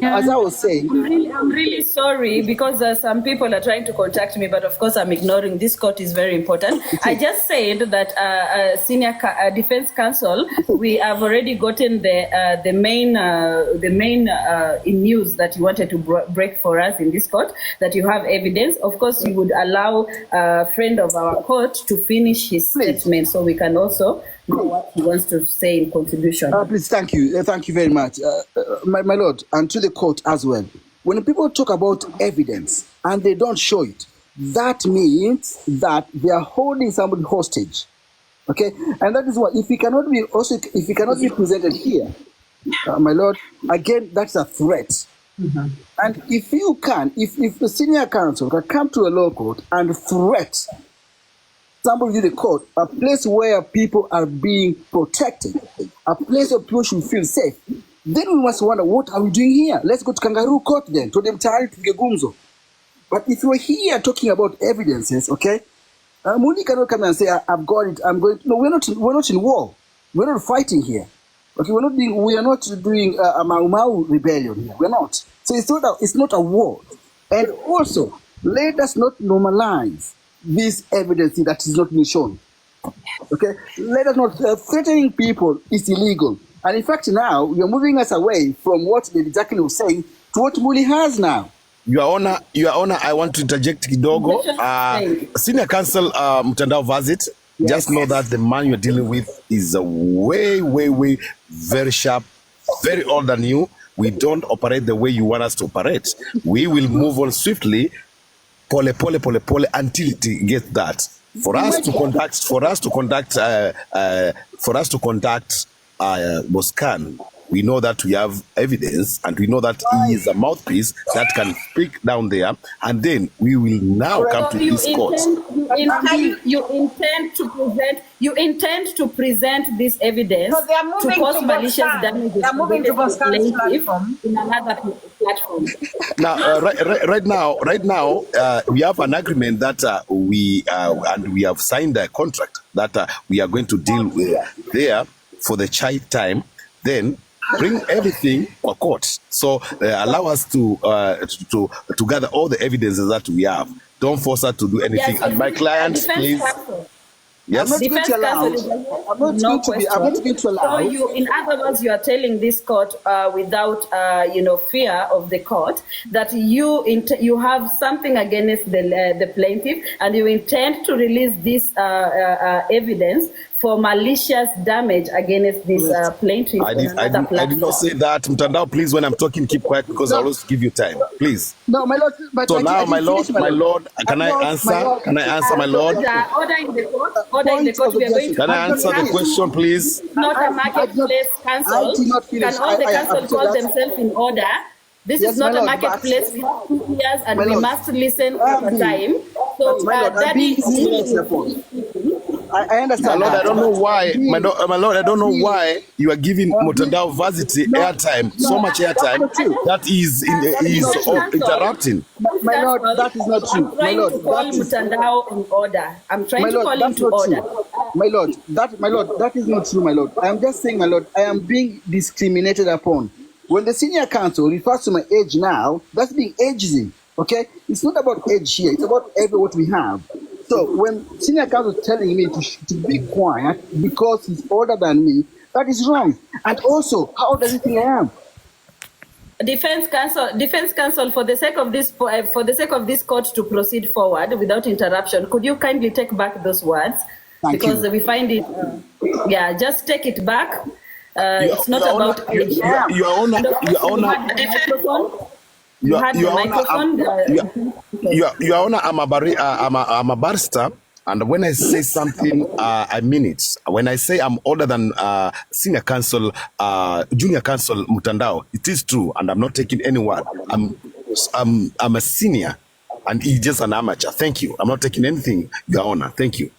As I was saying, I'm really sorry because some people are trying to contact me, but of course I'm ignoring. This court is very important. I just said that senior defense counsel, we have already gotten the main in news that you wanted to break for us in this court, that you have evidence. Of course, you would allow a friend of our court to finish his statement so we can also know what he wants to say in contribution. please, thank you. Thank you very much. My lord, and to the court as well. When people talk about evidence and they don't show it, that means that they are holding somebody hostage. Okay? And that is why if he cannot be presented here, my lord, again, that's a threat. Mm-hmm. And if the senior counsel can come to a law court and threat somebody in the court, a place where people are being protected, a place where people should feel safe, then we must wonder, what are we doing here? Let's go to Kangaroo Court then, to them tayari tupige gumzo. But if we're here talking about evidences, okay, Muli cannot come and say, I've got it, I'm going to. No, we're not in war. We're not fighting here. Okay, we are not doing a Mau Mau rebellion here. We're not. So it's not a war. And also, let us not normalize this evidence that is not being shown. Okay, let us not threatening people is illegal. And in fact, now you're moving us away from what Lady Jacqueline was saying to what Muli has now. Your Honor, I want to interject kidogo. Senior Counsel Mtandao Vazit, yes. Just know that the man you're dealing with is way very sharp, very older than you. we don't operate the way you want us to operate. We will move on swiftly, pole, until it gets that. For us to conduct Boscan, we know that we have evidence, and we know that he is a mouthpiece that can speak down there, and then we will now come to this court. You intend to present this evidence So they are to moving cause to malicious Boscan. damages They are moving to against the Boscan's plaintiff platform. in another platform. Now, right now, we have an agreement that we have signed a contract that we are going to deal with there for the child time. Then bring everything for court. So allow us to gather all the evidences that we have. Don't force us to do anything. Yes, And my clients, please. I'm not Yes. going Defense to allow. counsel is I'm not no going to be. I'm not question. going to So allow. you, in other words, you are telling this court without, fear of the court that you have something against the plaintiff, and you intend to release this evidence for malicious damage against this plaintiff I on did another not platform. say that. Mtandao, please, when I'm talking, keep quiet because I always give you time. Please. No, my lord. But So I now, didn't my lord, finish, my lord, can My I lord, answer? my lord. Can I answer, my lord? Order in the court. Order in the Point court. of We are going to. Can I answer the question, please? Not a I did marketplace council. I did not finish. Can all the I council after call that- themselves in order? This Yes, is not my a lord, but- marketplace. We have 2 years and My we lord, must listen I'm over being- time. So, my lord, I'm being Daddy, discriminated upon. I My understand. lord, that, I don't know but why. being- My lord, I don't know why you are giving Mutandao Varsity No, airtime, so no, much that's airtime not true. that is Defense counsel. interrupting. My lord, that is not true. I'm trying My lord, to call that is- Mutandao in order. I'm trying My to lord, call him that's to not order. true. My lord, that is not true, my lord. I am just saying, my lord, I am being discriminated upon. When the senior counsel refers to my age now, that's being ageism. Okay, it's not about age here. It's about what we have. So when senior counsel is telling me to be quiet because he's older than me, that is wrong. And also, how old does he think I am? Defense counsel, for the sake of this court to proceed forward without interruption, could you kindly take back those words? Thank Because you. we find it, just take it back. It's not Your about Honor, age. Your Honor, And of course, Your you Honor, had the microphone. You Your had the Your Honor, microphone. Your Honor, I'm a barrister, and when I say something, I mean it. When I say I'm older than senior counsel, junior counsel Mutandao, it is true, and I'm not taking any word. I'm a senior, and he's just an amateur. Thank you. I'm not taking anything, Your Honor. Thank you.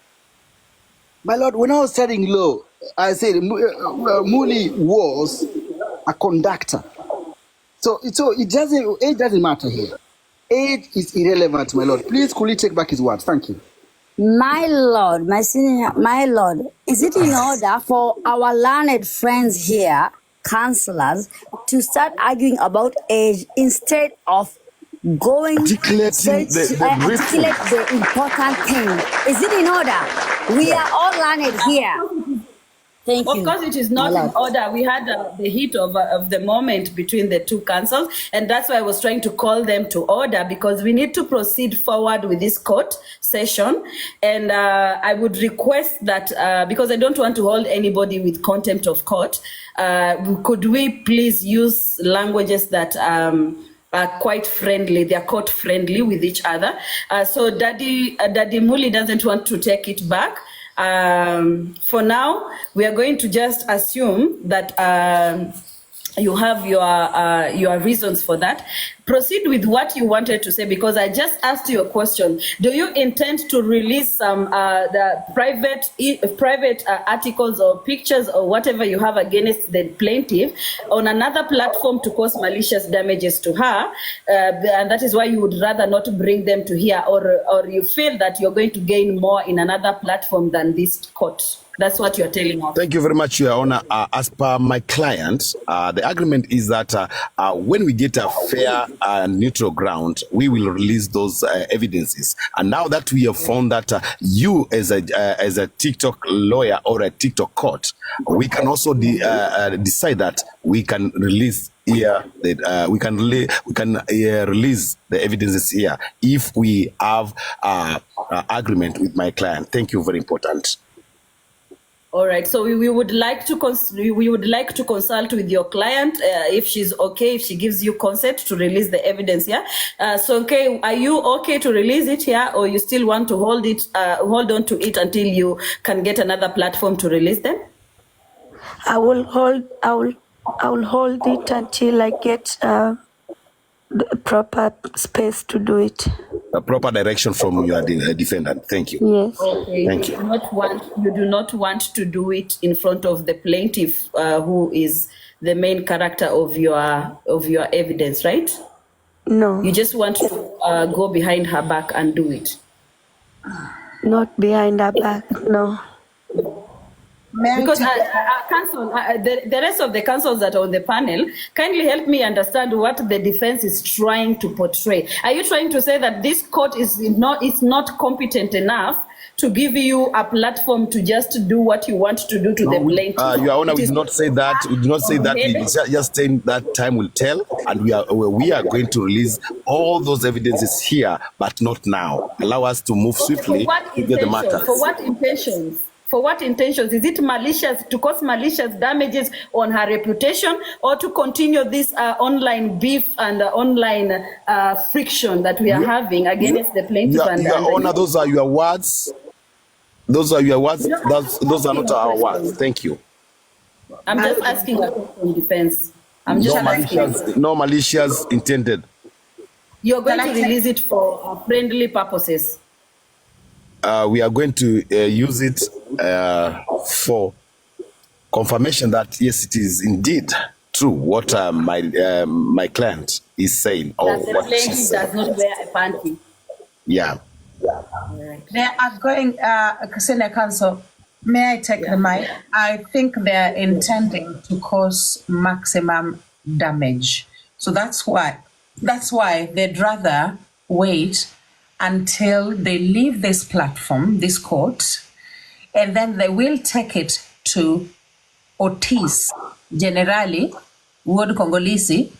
My lord, when I was studying law, I said Muli was a conductor. So age doesn't matter here. Age is irrelevant, my lord. Please, could you take back his words? Thank you. My lord, my lord, is it in order for our learned friends here, counselors, to start arguing about age instead of going Articulating straight the to briefing. articulate the important thing? Is it in order? We are all learned here. Thank Of you. course, it is not my in lord. order. We had the heat of the moment between the two councils, and that's why I was trying to call them to order, because we need to proceed forward with this court session. And I would request that, because I don't want to hold anybody with contempt of court, could we please use languages that are quite friendly, they are court friendly with each other. So Daddy Muli doesn't want to take it back. For now, we are going to just assume that you have your reasons for that. Proceed with what you wanted to say, because I just asked you a question. Do you intend to release some the private articles or pictures or whatever you have against the plaintiff on another platform to cause malicious damages to her, and that is why you would rather not bring them to here, or you feel that you're going to gain more in another platform than this court? That's what you're telling us. Thank you very much, Your Honor. As per my client, the agreement is that when we get a fair and neutral ground, we will release those evidences. And now that we have found that you, as a TikTok lawyer or a TikTok court, we can also decide that we can release here we can release the evidences here if we have agreement with my client. Thank you. Very important. All right. So we would like to consult with your client if she's okay, if she gives you consent to release the evidence. Yeah. So okay, are you okay to release it here, or you still want to hold on to it until you can get another platform to release them? I will hold it until I get the proper space to do it. A proper direction from your defendant. Thank you. Yes. Okay. Thank You you. do not want to do it in front of the plaintiff, who is the main character of your evidence, right? No, You just want to go behind her back and do it. not behind her back. No. May I Because take- counsel, the rest of the counsels that are on the panel, kindly help me understand what the defense is trying to portray. Are you trying to say that this court is not competent enough to give you a platform to just do what you want to do to the plaintiff? Your Honor, It we is did not say that. We did not say that. We just saying that time will tell, and we are going to release all those evidences here, but not now. Allow us to move swiftly to get the matters. For what intentions? For what intentions? Is it malicious, to cause malicious damages on her reputation, or to continue this online beef and online friction that we are having against the plaintiff? Your Honor, those are your words. Those are your words. Those are not our words. Thank you. I'm just asking a question, defense. I'm just asking. No malicious intended. You're going Can to I take- release it for friendly purposes. We are going to use it for confirmation that yes, it is indeed true what my client is saying or That the what she plaintiff said. does not wear a panty. Yeah. They are going, Senior Counsel, may I take the mic? I think they are intending to cause maximum damage. So that's why they'd rather wait until they leave this platform, this court, and then they will take it to Otis, Generali, Ward Congolese,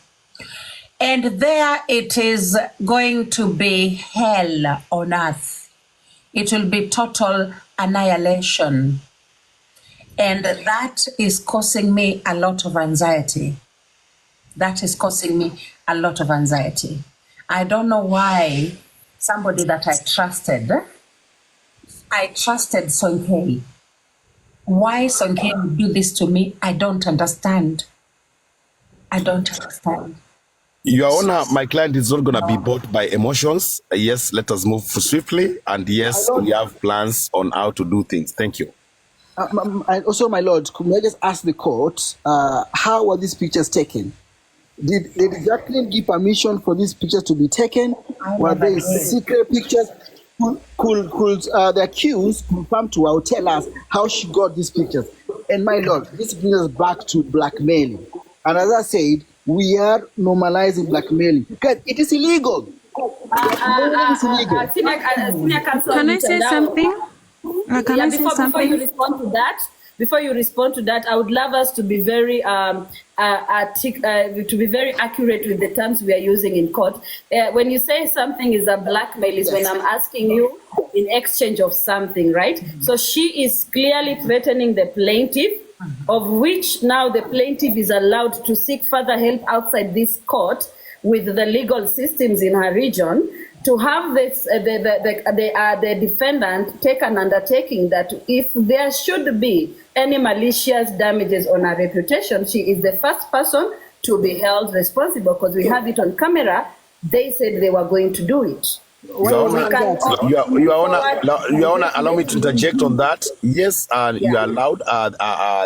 and there it is going to be hell on earth. It will be total annihilation. And that is causing me a lot of anxiety. That is causing me a lot of anxiety. I don't know why somebody that I trusted Sonkei. Why Sonkei would do this to me, I don't understand. I don't understand. Your Honor, my client is not going to be bought by emotions. Yes, let us move swiftly. And yes, we have plans on how to do things. Thank you. And also, my lord, could I just ask the court, how were these pictures taken? Did Jacqueline give permission for these pictures to be taken? Were they secret pictures? Could the accused confirm to her or tell us how she got these pictures? And my lord, this brings us back to blackmailing. And as I said, we are normalizing blackmailing because it is illegal. It is illegal. Senior counsel, Can I say Mitandao. something? Can I say Before you something? respond to that, I would love us to be very accurate with the terms we are using in court. When you say something is a blackmail, is when I'm asking you in exchange of something, right? So she is clearly threatening the plaintiff, of which now the plaintiff is allowed to seek further help outside this court with the legal systems in her region, to have this, the defendant take an undertaking that if there should be any malicious damages on her reputation, she is the first person to be held responsible, because we have it on camera. They said they were going to do it. Your Honor, allow me to interject on that. Yes, you are allowed,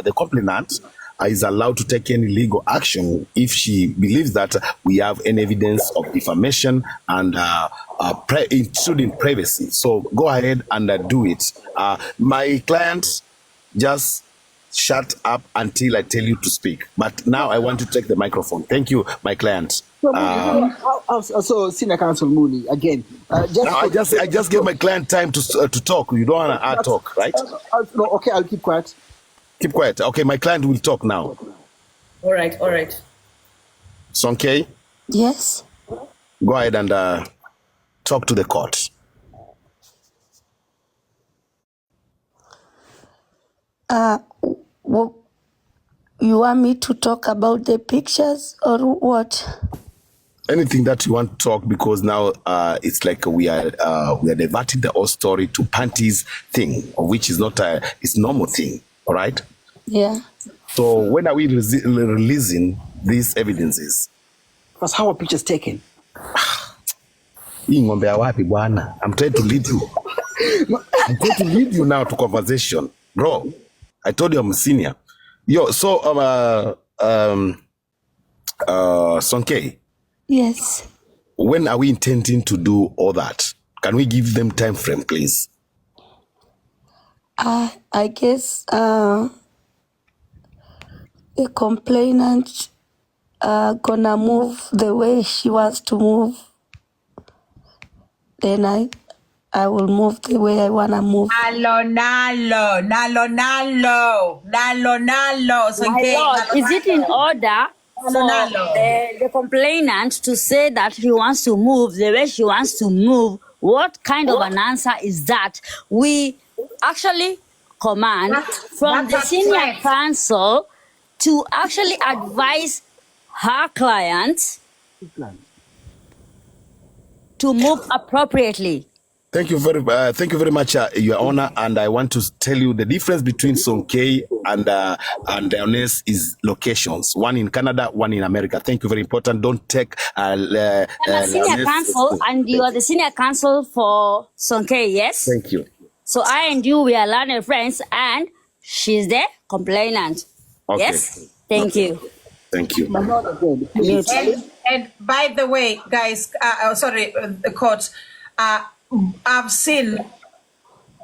the complainant is allowed to take any legal action if she believes that we have any evidence of defamation and including privacy. So go ahead and do it. My client, just shut up until I tell you to speak. But now I want to take the microphone. Thank you, my client. So, Senior Counsel Mooney, again, I just gave my client time to talk. You don't want to talk, right? No, okay, I'll keep quiet. Keep quiet. Okay, my client will talk now. All right. Sonkei, Yes. go ahead and talk to the court. What, you want me to talk about the pictures or what? Anything that you want to talk, because now it's like we are diverting the whole story to panties thing, which is not it's normal thing. All right. Yeah. So when are we releasing these evidences? Because how are pictures taken? Hii ng'ombe ya wapi bwana? I'm trying to lead you. I'm going to lead you now to conversation, bro. I told you I'm a senior. Yo, so Sonkei. Yes. When are we intending to do all that? Can we give them time frame, please? I guess the complainant gonna move the way she wants to move. Then I will move the way I wanna move. Nalo. So My lord, is it in order for the complainant to say that he wants to move the way she wants to move? What kind of an answer is that? We actually command from the senior counsel to actually advise her client to move appropriately. Thank you very much, Your Honor. And I want to tell you the difference between Sonkei and Dionys is locations. One in Canada, one in America. Thank you, very important. Don't take. I'm a senior counsel, and you are the senior counsel for Sonkei, yes? Thank you. So I and you, we are learning friends, and she's the complainant. Okay. Yes? Thank you. Thank you. And by the way, guys, the court, I've seen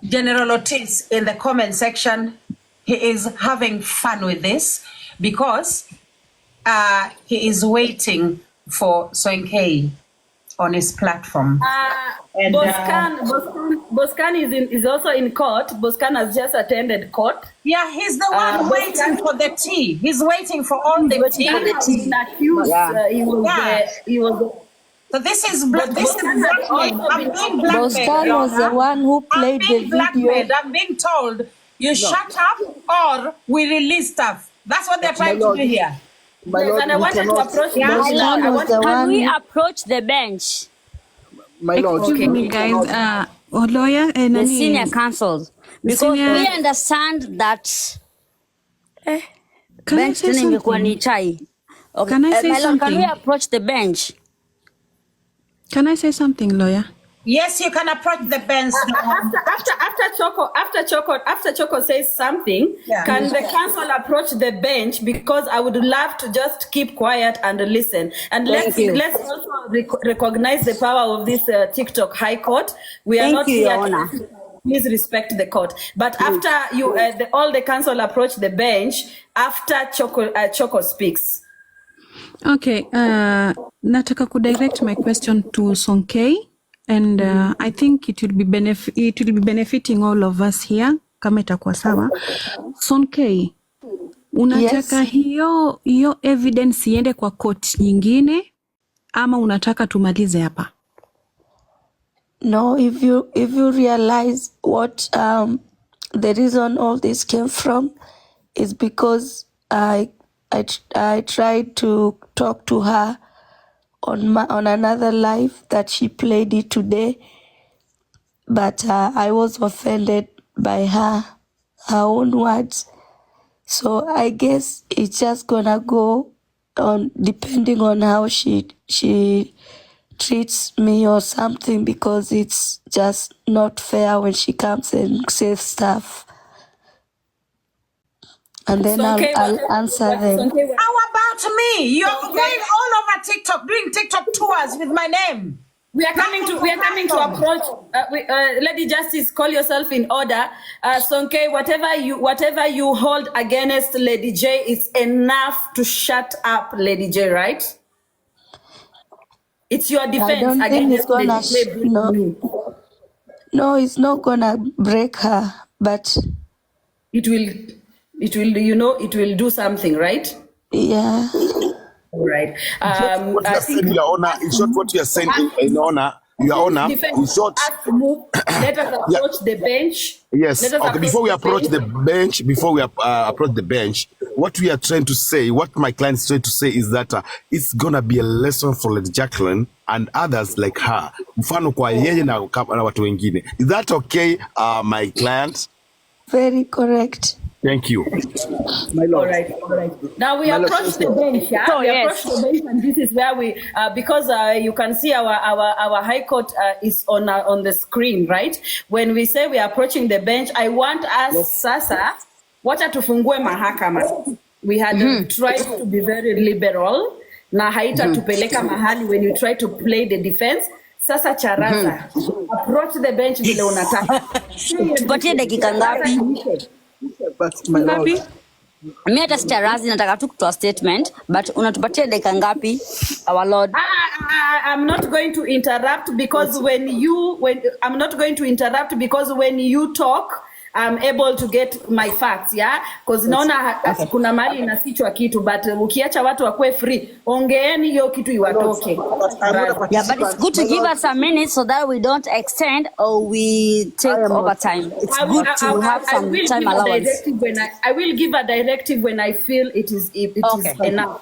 General Otis in the comment section. He is having fun with this because he is waiting for Sonkei on his platform. And, Boscan is also in court. Boscan has just attended court. Yeah, he's the one waiting for the tea. He's waiting for all the tea. He was. So this is blackmail. I'm being blackmailed. Boscan was the one who played the video. I'm being told you shut up or we release stuff. That's what they're trying to do here. Yes, and I wanted to approach Can we approach the bench? My lord. Excuse me, guys. Lawyer, The senior counsel. Because we understand that Can I bench say tuning ingekuwa something? ni chai. Okay. Can I say my lord, can we something? approach the bench? Can I say something, lawyer? Yes, you can approach the bench. After Choco says something, can the council approach the bench? Because I would love to just keep quiet and listen. And let's also recognize the power of this TikTok High Court. We are not here to please respect the court. But after you, all the council approach the bench, after Choco speaks. Okay, nataka kudirect my question to Sonkei, and I think it will be benefiting all of us here kama itakuwa sawa. Sonkei, unataka hiyo evidence iende kwa court nyingine ama unataka tumalize hapa? No, if you realize what the reason all this came from is because I tried to talk to her on another live that she played it today, but I was offended by her own words. So I guess it's just gonna go on depending on how she treats me or something, because it's just not fair when she comes and says stuff. And then I'll answer them. How about me? You're going all over TikTok, doing TikTok tours with my name. We are coming to approach. Lady Justice, call yourself in order. Sonkei, whatever you hold against Lady J is enough to shut up Lady J, right? It's your defense I don't think it's gonna no, it's not gonna break her, but it will, it will do something, right? Yeah. All right. What you are saying, Your Honor, in short, what you are saying, Your Honor, Your Honor, defense in short, us to move. Let us yeah, approach the bench. yes. Let us Okay, approach before we the approach bench. the bench, approach the bench, what we are trying to say, what my client is trying to say is that it's gonna be a lesson for Lady Jacqueline and others like her. Mfano kwa yeye na watu wengine. Is that okay, my client? Very correct. Thank you. My All lord. right. Now we My lord, approach yes, the sir. bench, yeah? So We yes, approach the bench, and this is where we, because you can see our High Court is on the screen, right? When we say we are approaching the bench, I want us sasa, wacha tufungue mahakama. We had tried to be very liberal, na haita tupeleka mahali when you try to play the defense. Sasa charaza, approach the bench vile unataka. tupatie dakika ngapi? But my lord, Mimi hata sicharazi, nataka tu kutoa statement, but unatupatia dakika ngapi, our lord? I'm not going to interrupt because I'm not going to interrupt because when you talk, I'm able to get my facts, yeah? Because naona kuna mali inafichwa kitu, but ukiacha watu wakue free, ongeeni hiyo kitu iwatoke. but I'm not a Yeah, but it's participant. good to My give lord, us some minutes so that we don't extend or we take I am over not. time. It's I will, good to have I some will time give a allowance. directive I will give a directive when I feel it is Okay. enough.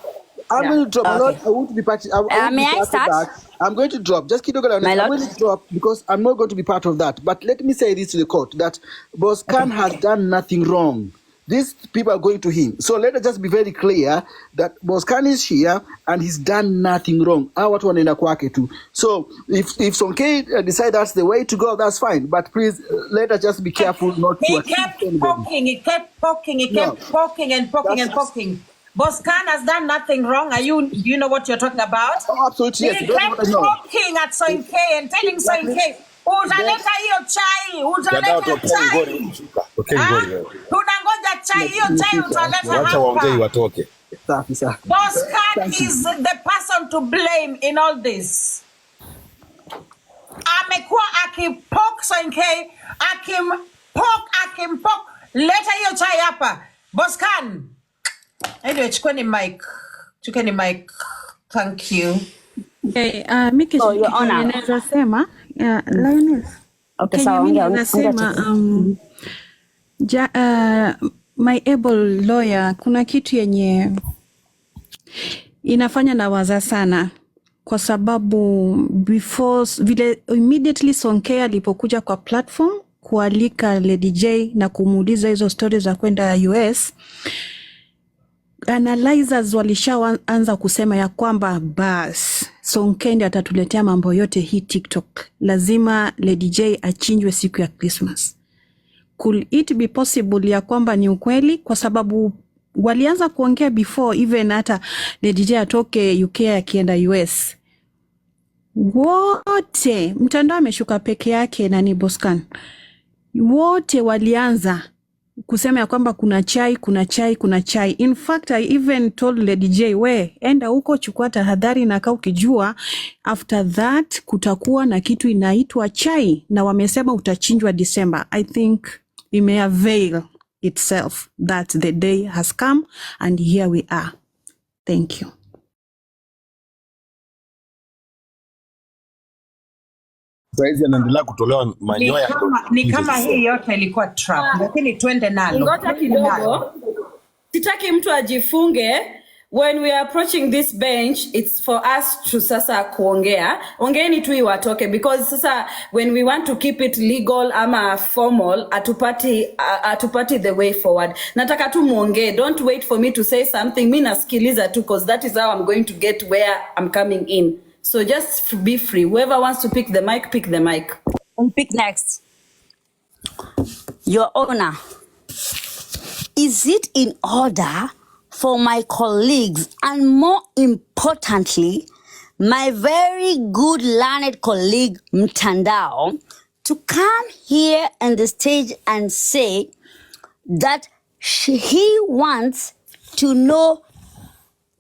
I'm Yeah. going to drop. My lord, Okay. I won't be part. I won't May be I part of start? that. I'm going to drop. Just keep looking at My it. I'm lord? going to drop because I'm not going to be part of that. But let me say this to the court that Boss Khan has done nothing wrong. These people are going to him. So let us just be very clear that Boss Khan is here and he's done nothing wrong. Watu wanaenda kwake tu. So if Sonke decide that's the way to go, that's fine. But please let us just be careful not to He accuse kept anybody. poking, he kept poking, he No, kept poking and poking and that's poking. Boss Khan has done nothing wrong. Do you know what you're talking about? absolutely yes. He Those kept what I know. poking at Soinke and telling Exactly. Soinke, utaleta hiyo chai, Dada, utaleta tokeni ngori, chai. shuka. Tokeni Ah, ngori wewe. tunangoja chai, hiyo chai utaleta Wacha waongei hapa. watoke. Safi, safi. Boss Khan Thank you. is the person to blame in all this. Amekuwa akipok Soinke, akimpok. Leta hiyo chai hapa. Boss Khan. Anyway, chukeni mic. Thank you. Okay, mi kitu So, Your kenye Honor. naweza sema Lioness, Okay, kenye sawa, mimi ongea nasema tu. my able lawyer, kuna kitu yenye inafanya nawaza sana kwa sababu vile immediately Sonke alipokuja kwa platform kualika Lady J na kumuuliza hizo stories za kwenda US, analyzers walishaanza kusema ya kwamba bas Sonke ndiye atatuletea mambo yote hii TikTok, lazima Lady J achinjwe siku ya Christmas. Could it be possible ya kwamba ni ukweli? Kwa sababu walianza kuongea before even hata Lady J atoke UK akienda US. Wote mtandao ameshuka peke yake na ni Boss Khan. Wote walianza kusema ya kwamba kuna chai. In fact, I even told Lady J, we enda huko, chukua tahadhari na kaa ukijua after that kutakuwa na kitu inaitwa chai na wamesema utachinjwa December. I think it may avail itself that the day has come and here we are. Thank you. Saizi anaendelea kutolewa manyoya. Ni kama hii yote ilikuwa trap, lakini twende nalo. Ngoja kidogo, sitaki mtu ajifunge. When we are approaching this bench, it's for us to sasa kuongea. Ongeeni tu iwatoke because sasa when we want to keep it legal ama formal, atupati the way forward. Nataka tu muongee. Don't wait for me to say something. Mi nasikiliza tu because that is how I'm going to get where I'm coming in. So just be free. Whoever wants to pick the mic, pick the mic. We'll pick next. Your Honor, is it in order for my colleagues and more importantly, my very good learned colleague Mtandao to come here on the stage and say that he wants to know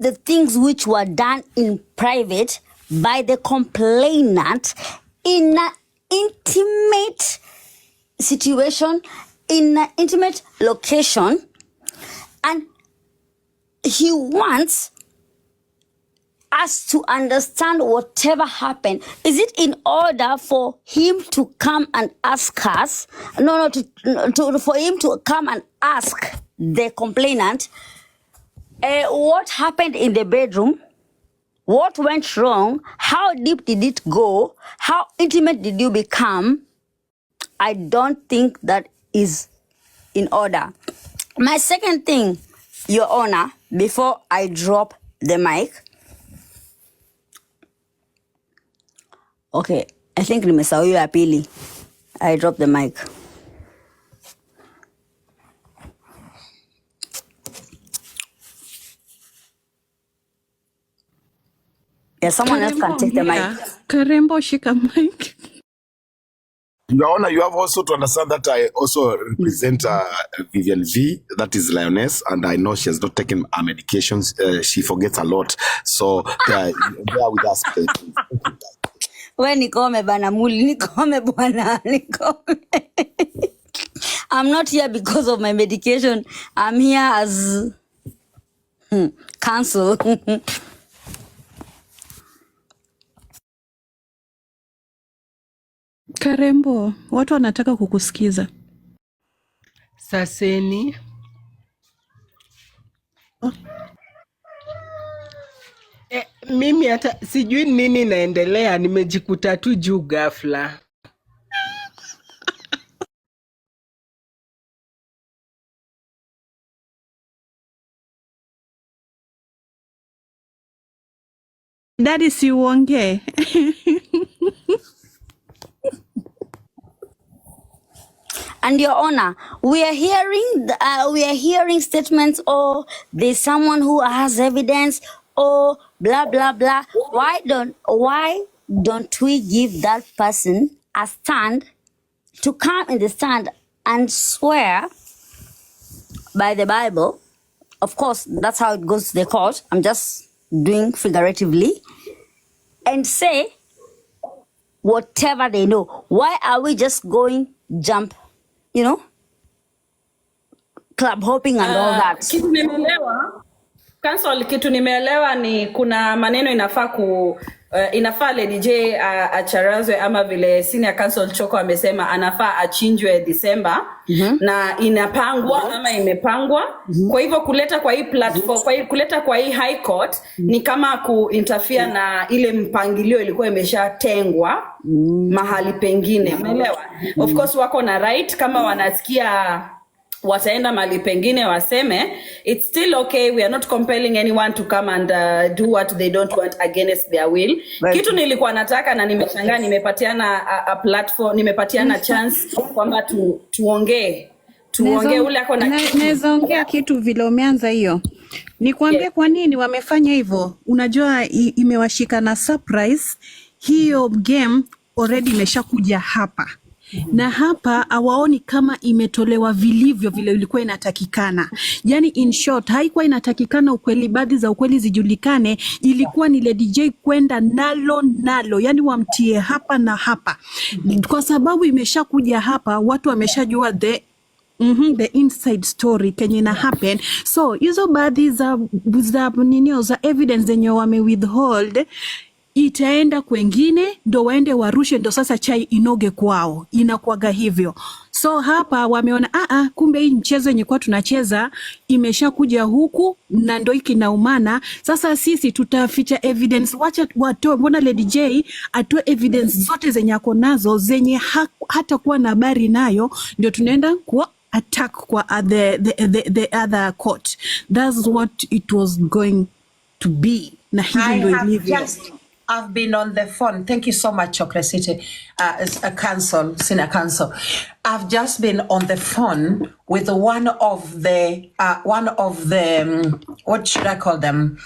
the things which were done in private by the complainant in an intimate situation, in an intimate location, and he wants us to understand whatever happened? Is it in order for him to come and ask us? No, for him to come and ask the complainant, what happened in the bedroom? What went wrong? How deep did it go? How intimate did you become? I don't think that is in order. My second thing, Your Honor, before I drop the mic. Okay, I think nimesahau hiyo ya pili. I drop the mic. Yeah, someone else can take the mic. Karembo, shika mic. Your Honor, you have also to understand that I also represent Vivian V, that is Lioness, and I know she has not taken her medications. She forgets a lot. So bear with us. We nikome bana muli, nikome bwana, nikome. I'm not here because of my medication. I'm here as counsel. Karembo, watu wanataka kukusikiza. Saseni. Mimi hata sijui nini naendelea, nimejikuta tu juu ghafla. Daddy, si uongee. And Your Honor, we are hearing statements, or there's someone who has evidence, or blah blah blah. Why don't we give that person a stand to come in the stand and swear by the Bible? Of course, that's how it goes to the court. I'm just doing figuratively, and say whatever they know. Why are we just going jump? Club hopping and all that. Kitu nimeelewa, counsel, kitu nimeelewa ni kuna maneno inafaa Lady J acharazwe, ama vile senior counsel Choko amesema anafaa achinjwe December, na inapangwa ama imepangwa. Kwa hivyo kuleta kwa hii platform, kuleta kwa hii high court ni kama kuinterfere na ile mpangilio ilikuwa imeshatengwa mahali pengine. Umeelewa? Of course wako na right, kama wanasikia wataenda mali pengine waseme, it's still okay. We are not compelling anyone to come and do what they don't want against their will. Right. Kitu nilikuwa nataka na nimeshangaa, nimepatiana a platform, nimepatiana chance kwamba tuongee ule ako na naweza ongea kitu vile umeanza hiyo. Nikwambie kwa nini wamefanya hivyo. Unajua imewashika na surprise. Hiyo game already imeshakuja hapa. Na hapa hawaoni kama imetolewa vilivyo vile ilikuwa inatakikana. Yani in short, haikuwa inatakikana ukweli, baadhi za ukweli zijulikane. Ilikuwa ni Lady J kwenda nalo, yani wamtie hapa na hapa. Kwa sababu imeshakuja hapa, watu wameshajua the inside story kenye na happen. So hizo baadhi za evidence zenye wame withhold itaenda kwengine, ndo waende warushe, ndo sasa chai inoge kwao. Inakuwaga hivyo. So hapa wameona kumbe hii mchezo yenye kwa tunacheza imesha kuja huku na ndo hiki naumana. Sasa sisi tutaficha evidence, wacha watoe. Mbona Lady J atoe evidence zote zenye ako nazo, zenye hata kuwa na habari nayo, ndio tunaenda kwa attack kwa the other court. That's what it was going to be. Na hivyo ndo ilivyo. I've been on the phone. Thank you so much, Chocolate City, as a counsel, senior counsel. I've just been on the phone with one of the what should I call them?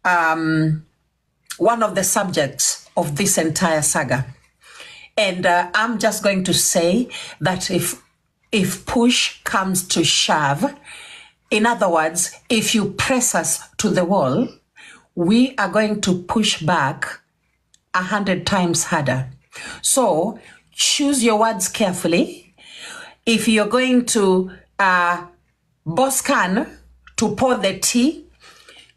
One of the subjects of this entire saga. And I'm just going to say that if push comes to shove, in other words, if you press us to the wall, we are going to push back 100 times harder. So choose your words carefully. If you're going to boss can to pour the tea,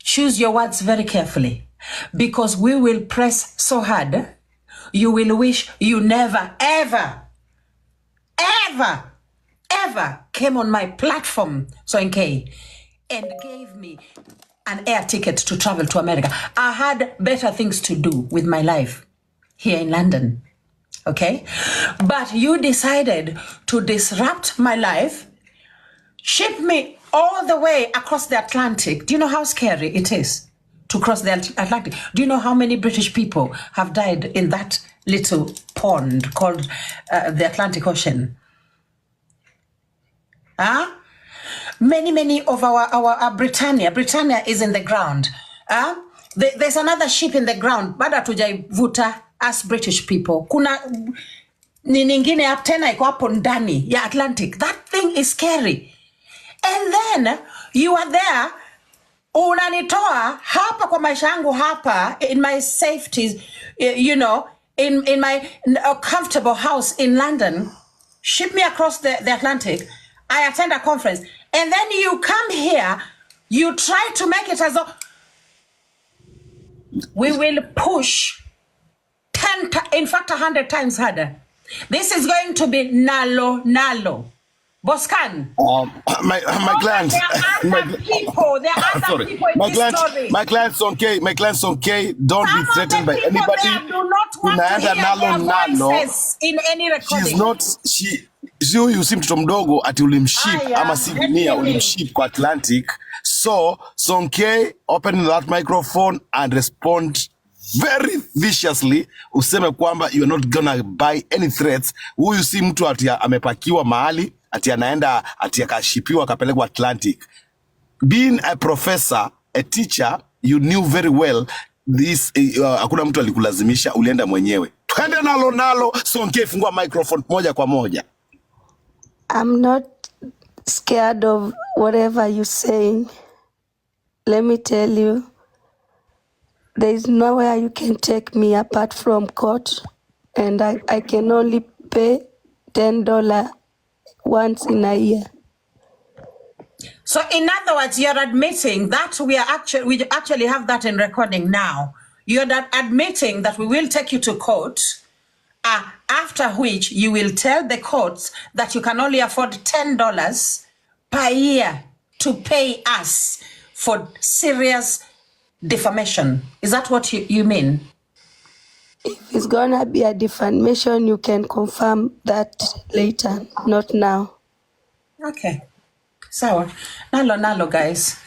choose your words very carefully. because we will press so hard, you will wish you never, ever, ever, ever came on my platform, Soinke, and gave me an air ticket to travel to America. I had better things to do with my life here in London, okay? But you decided to disrupt my life, ship me all the way across the Atlantic. Do you know how scary it is to cross the Atlantic? Do you know how many British people have died in that little pond called the Atlantic Ocean? Huh? Many of our Britannia is in the ground. There's another ship in the ground. Bado hatujaivuta us British people. Kuna ni nyingine ya tena iko hapo ndani ya Atlantic. That thing is scary. And then you are there, unanitoa hapa kwa maisha yangu hapa, in my safety, you know, in my comfortable house in London, ship me across the Atlantic. I attend a conference. And then you come here, you try to make it as though we will push 100 times harder. This is going to be nalo. Boscan. My client. There are other people in this story. My client's okay. My client's okay. Don't be threatened by anybody. Do not want to hear their voices in any recording. She's not. You si mtoto mdogo ati ulimship ama si dunia ulimship kwa Atlantic. So Sonke, open that microphone and respond very viciously. Useme kwamba you are not gonna buy any threats. Huyu si mtu ati amepakiwa mahali ati anaenda ati akashipiwa akapelekwa Atlantic. Being a professor, a teacher, you knew very well this. Hakuna mtu alikulazimisha, ulienda mwenyewe. Twende nalo. Sonke, fungua microphone moja kwa moja. I'm not scared of whatever you're saying. Let me tell you, there is nowhere you can take me apart from court, and I can only pay $10 once in a year. So in other words, you're admitting that we actually have that in recording now. You're admitting that we will take you to court, after which you will tell the courts that you can only afford $10 per year to pay us for serious defamation. Is that what you mean? If it's gonna be a defamation, you can confirm that later, not now. Okay. Sawa. Nalo guys.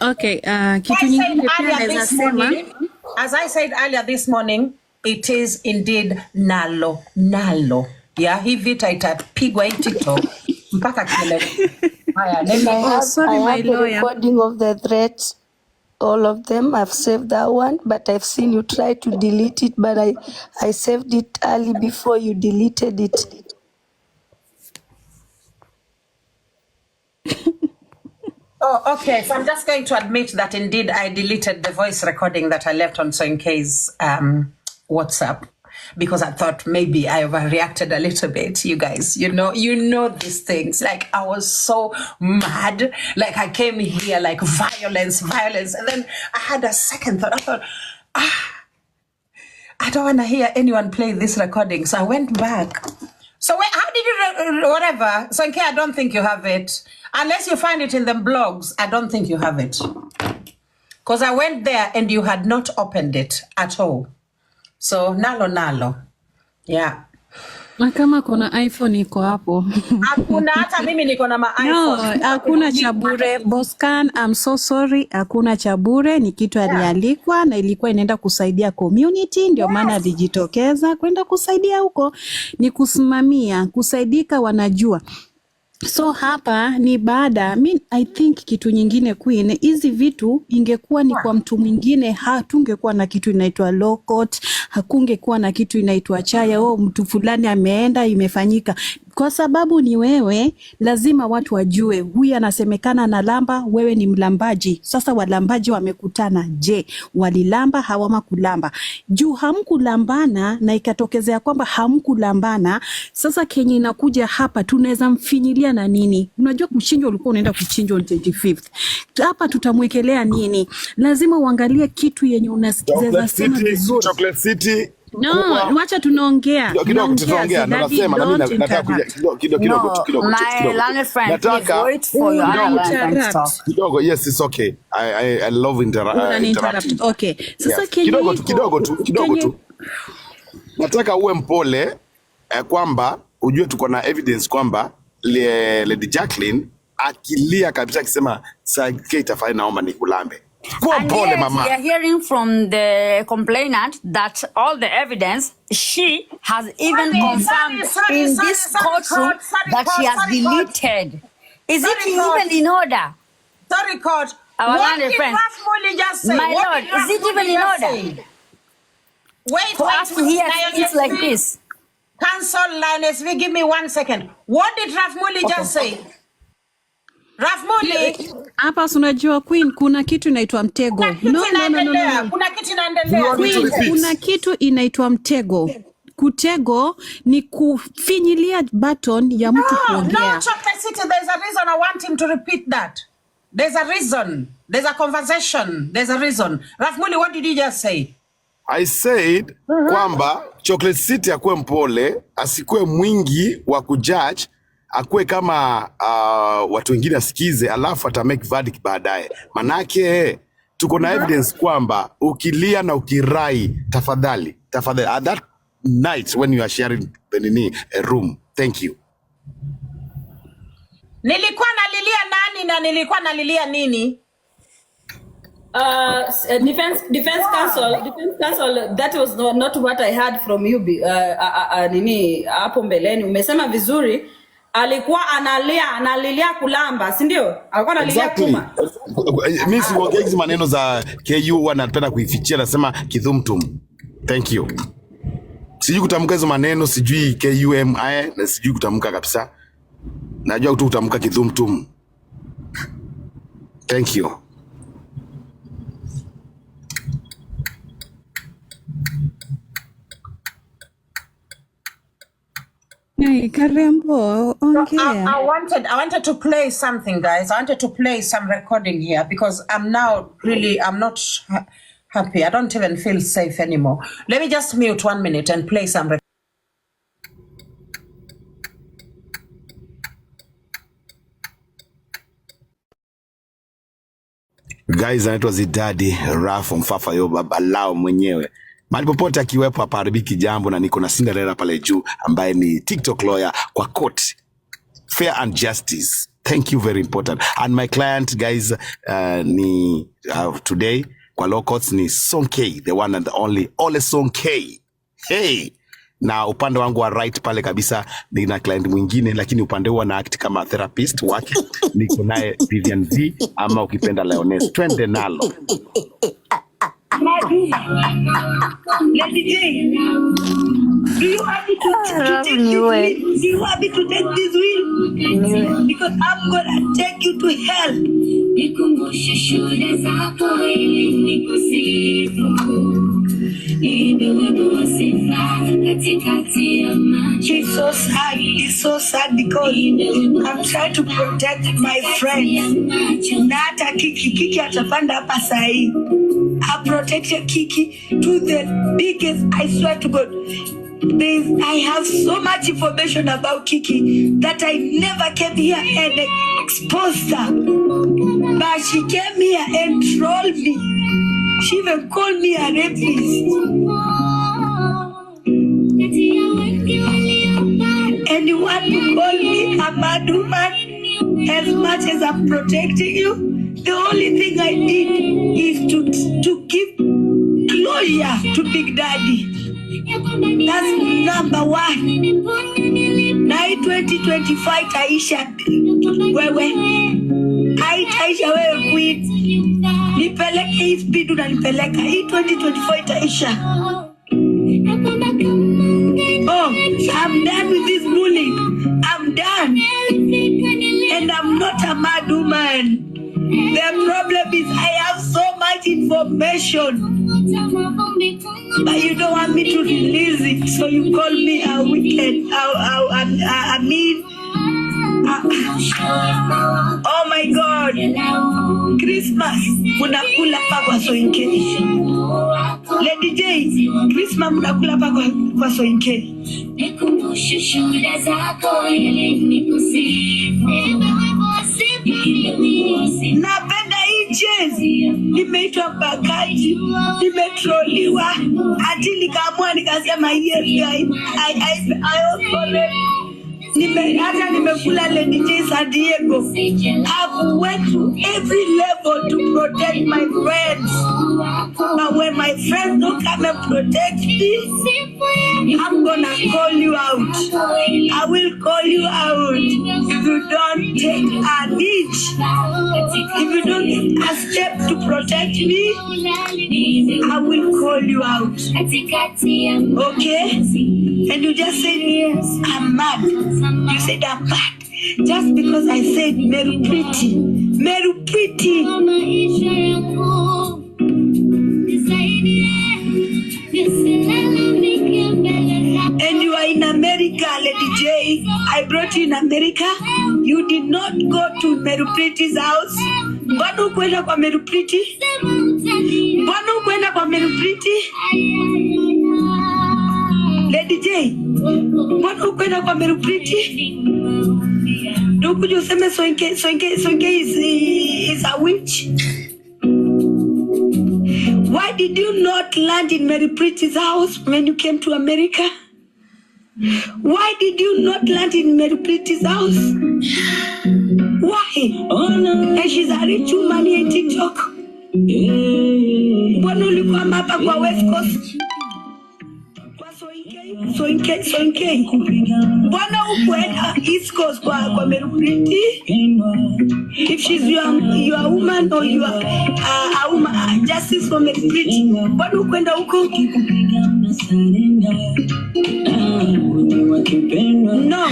Okay, kitu nyingine pia naweza sema, as I said earlier this morning, it is indeed nalo. Yeah, hii vita itapigwa hii TikTok mpaka kile. Haya, I have the recording of the threats, all of them. I've saved that one, but I've seen you try to delete it, but I saved it early before you deleted it. Oh, okay. So I'm just going to admit that indeed I deleted the voice recording that I left on Soinke's WhatsApp, because I thought maybe I overreacted a little bit. You guys, you know these things. Like, I was so mad. Like, I came here like violence. And then I had a second thought. I thought, I don't want to hear anyone play this recording. So I went back. So wait, how did you, whatever. Soinke, I don't think you have it. Unless you find it in the blogs, I don't think you have it. Because I went there and you had not opened it at all. So, nalo. Yeah. na kama kuna iPhone iko hapo. Hakuna, hata mimi niko na iPhone. No, hakuna cha bure. Boscan, I'm so sorry. Hakuna cha bure, ni kitu alialikwa na ilikuwa inaenda kusaidia community, ndio maana alijitokeza kwenda kusaidia huko. Ni kusimamia, kusaidika wanajua. So hapa ni baada, I think kitu nyingine Queen, hizi vitu ingekuwa ni kwa mtu mwingine, hatungekuwa na kitu inaitwa law court, hakungekuwa na kitu inaitwa chaya, mtu fulani ameenda imefanyika. kwa sababu ni wewe, lazima watu wajue huyu anasemekana na lamba, wewe ni mlambaji. Sasa walambaji wamekutana, je, walilamba hawama kulamba? Juu hamkulambana na ikatokezea kwamba hamkulambana, sasa Kenya inakuja hapa, tunaweza mfinyilia na nini? Unajua kuchinjwa, ulikuwa unaenda kuchinjwa on 25th. Hapa tutamwekelea nini? Lazima uangalie kitu yenye unaweza sema vizuri. Chocolate City. No, wacha tunaongea. Kidogo tunaongea, ndo nasema na mimi nataka kuja kidogo. My learned friend, please wait for your learned talk. Kidogo, yes, it's okay. I love interrupting. Okay. Sasa kidogo tu. Nataka uwe mpole kwamba ujue tuko na evidence kwamba Lady Jacqueline akilia kabisa akisema sasa itafanya naomba nikulambe. And yes, we are hearing from the complainant that all the evidence, she has even confirmed in this courtroom that she has deleted. Is it even in order? Sorry, court. Our What learned did friend, Rafmuli just say? my What lord, did is it Rafmuli even in just order say? Wait, for us to hear things like please. this? Cancel Lioness, give me 1 second. What did Rafmuli just say? Rafmuli, hapa unajua Queen, kuna kitu inaitwa mtego. No. Kuna kitu inaendelea. Queen, kuna kitu inaitwa mtego. Kutego ni kufinyilia button ya mtu kuongea. No, Chocolate City, there's a reason I want him to repeat that. There's a reason. There's a conversation. There's a reason. Rafmuli, what did you just say? I said kwamba Chocolate City akuwe mpole, asikuwe mwingi wa kujudge, akuwe kama watu wengine asikize, alafu ata make verdict baadaye. Manake tuko na evidence kwamba ukilia na ukirai, tafadhali at that night when you are sharing a room. Thank you. Nilikuwa nalilia nani na nilikuwa nalilia nini? Defense counsel, that was not what I heard from you. Nini hapo mbeleni umesema vizuri, alikuwa analilia kulamba, si ndio? Alikuwa analilia kuma. Mimi siongei hizo maneno za KU, wanapenda kuifichia, nasema kidhumtum. Thank you. Sijui kutamka hizo maneno, sijui KUMI, na sijui kutamka kabisa. Najua tu kutamka kidhumtum. Thank you. Karembo, ongea. I wanted to play something, guys. I wanted to play some recording here because I'm now really, I'm not happy. I don't even feel safe anymore. Let me just mute 1 minute and play some recording. Guys, anaitwa Zidadi Raf Mfafa yo baba lao mwenyewe. Mahali popote akiwepo hapaharibiki jambo, na niko na Cinderella pale juu ambaye ni TikTok lawyer kwa court. Fair and justice. Thank you, very important. And my client, guys, ni today kwa law courts ni Sonke, the one and the only Ole Sonke. Hey! Na upande wangu wa right pale kabisa nina client mwingine, lakini upande huo na act kama therapist wake. Niko naye Vivian V ama ukipenda Lioness. Twende nalo. Lady J, do you have to take do you have to take this wheel? Because I'm gonna take you to hell. It's so sad because I'm trying to protect my friends. Na hata Kiki atapanda hapa sahi. I protected Kiki to the biggest, I swear to God. I have so much information about Kiki that I never came here and exposed her. But she came here and trolled me. She even called me a rapist. And you want to call me a mad woman as much as I'm protecting you? The only thing I did is to give closure to Big Daddy. That's number one. Now 2025 Taisha wewe. Taisha wewe queen. Nipeleke hii speed unanipeleka. Hii 2025 Taisha. Oh, I'm done with this bullying. I'm done. And I'm not a mad woman. The problem is I have so much information, but you don't want me to release it, so you call me a wicked, I mean, oh my God, Christmas, munakula pa kwa Soinke. Lady J, Christmas munakula pa kwa Soinke. Napenda hii jezi, nimeitwa Bakati, nimetroliwa, hadi nikaamua nikasema yes guys, I also hata nimekula Lady J San Diego. I've went to every level to protect my friends, but when my friends don't come and protect me, I'm gonna call you out. I will call you out if you don't take an inch, if you don't take a step to protect me. I will call you out. Okay? And you just said yes, I'm mad. You said I'm mad just because I said Meru Pretty. Meru Pretty. And you are in America, Lady J. I brought you in America. You did not go to Meru Pretty's house. Mbona ukwenda kwa Meru Pretty? Mbona ukwenda kwa Meru Pretty? Lady J, mbona ukwenda kwa Meru Pretty? Don't you say Soinke is a witch? Why did you not land in Meru Pretty's house when you came to America? Why did you not land in Meru Pretty's house? Why? And she's a rich woman here in TikTok. Mbona ulikuwa hapa kwa West Coast? Soinke. Mbona ukwenda East Coast kwa Meru Pretty? If she's your woman or you are a woman, justice for Meru Pretty. Mbona ukwenda huko? No,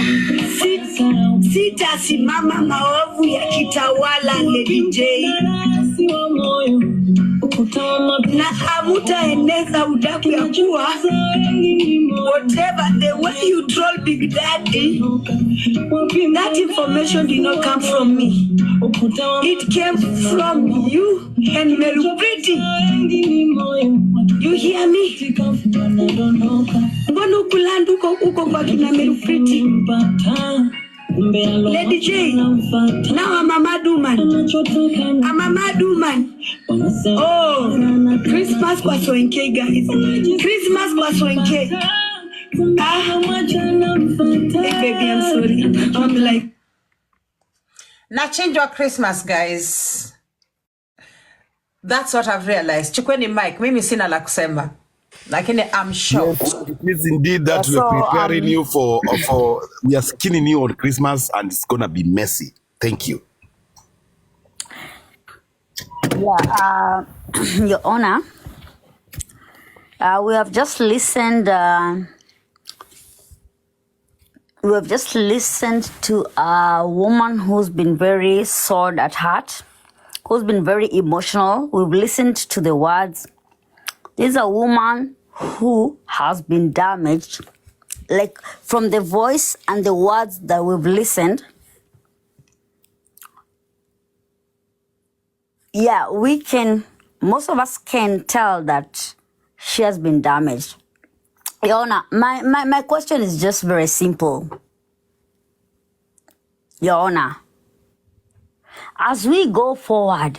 sitasimama maovu ya kitawala Lady J. Na hamutaeneza udaku ya kuwa whatever the way you troll Big Daddy, that information did not come from me. It came from you and Meru Pretty. You hear me? Mbona ukulanda uko kwa kina Meru Pretty? Lady J, now I'm a mad woman. I'm a mad woman. Oh, Christmas kwa Soinke, guys. Christmas kwa Soinke. Hey baby, I'm sorry. I'm like, Na change your Christmas, guys. That's what I've realized. Chukweni mic, mimi sina la kusema. Lakini I'm sure. Yes, it is indeed that we're preparing you for we are skinning you on Christmas and it's gonna be messy. Thank you. Yeah, Your Honor, we have just listened. We have just listened to a woman who's been very sore at heart, who's been very emotional. We've listened to the words. This is a woman who has been damaged, like from the voice and the words that we've listened. Yeah, most of us can tell that she has been damaged. Your Honor, my question is just very simple. Your Honor, as we go forward,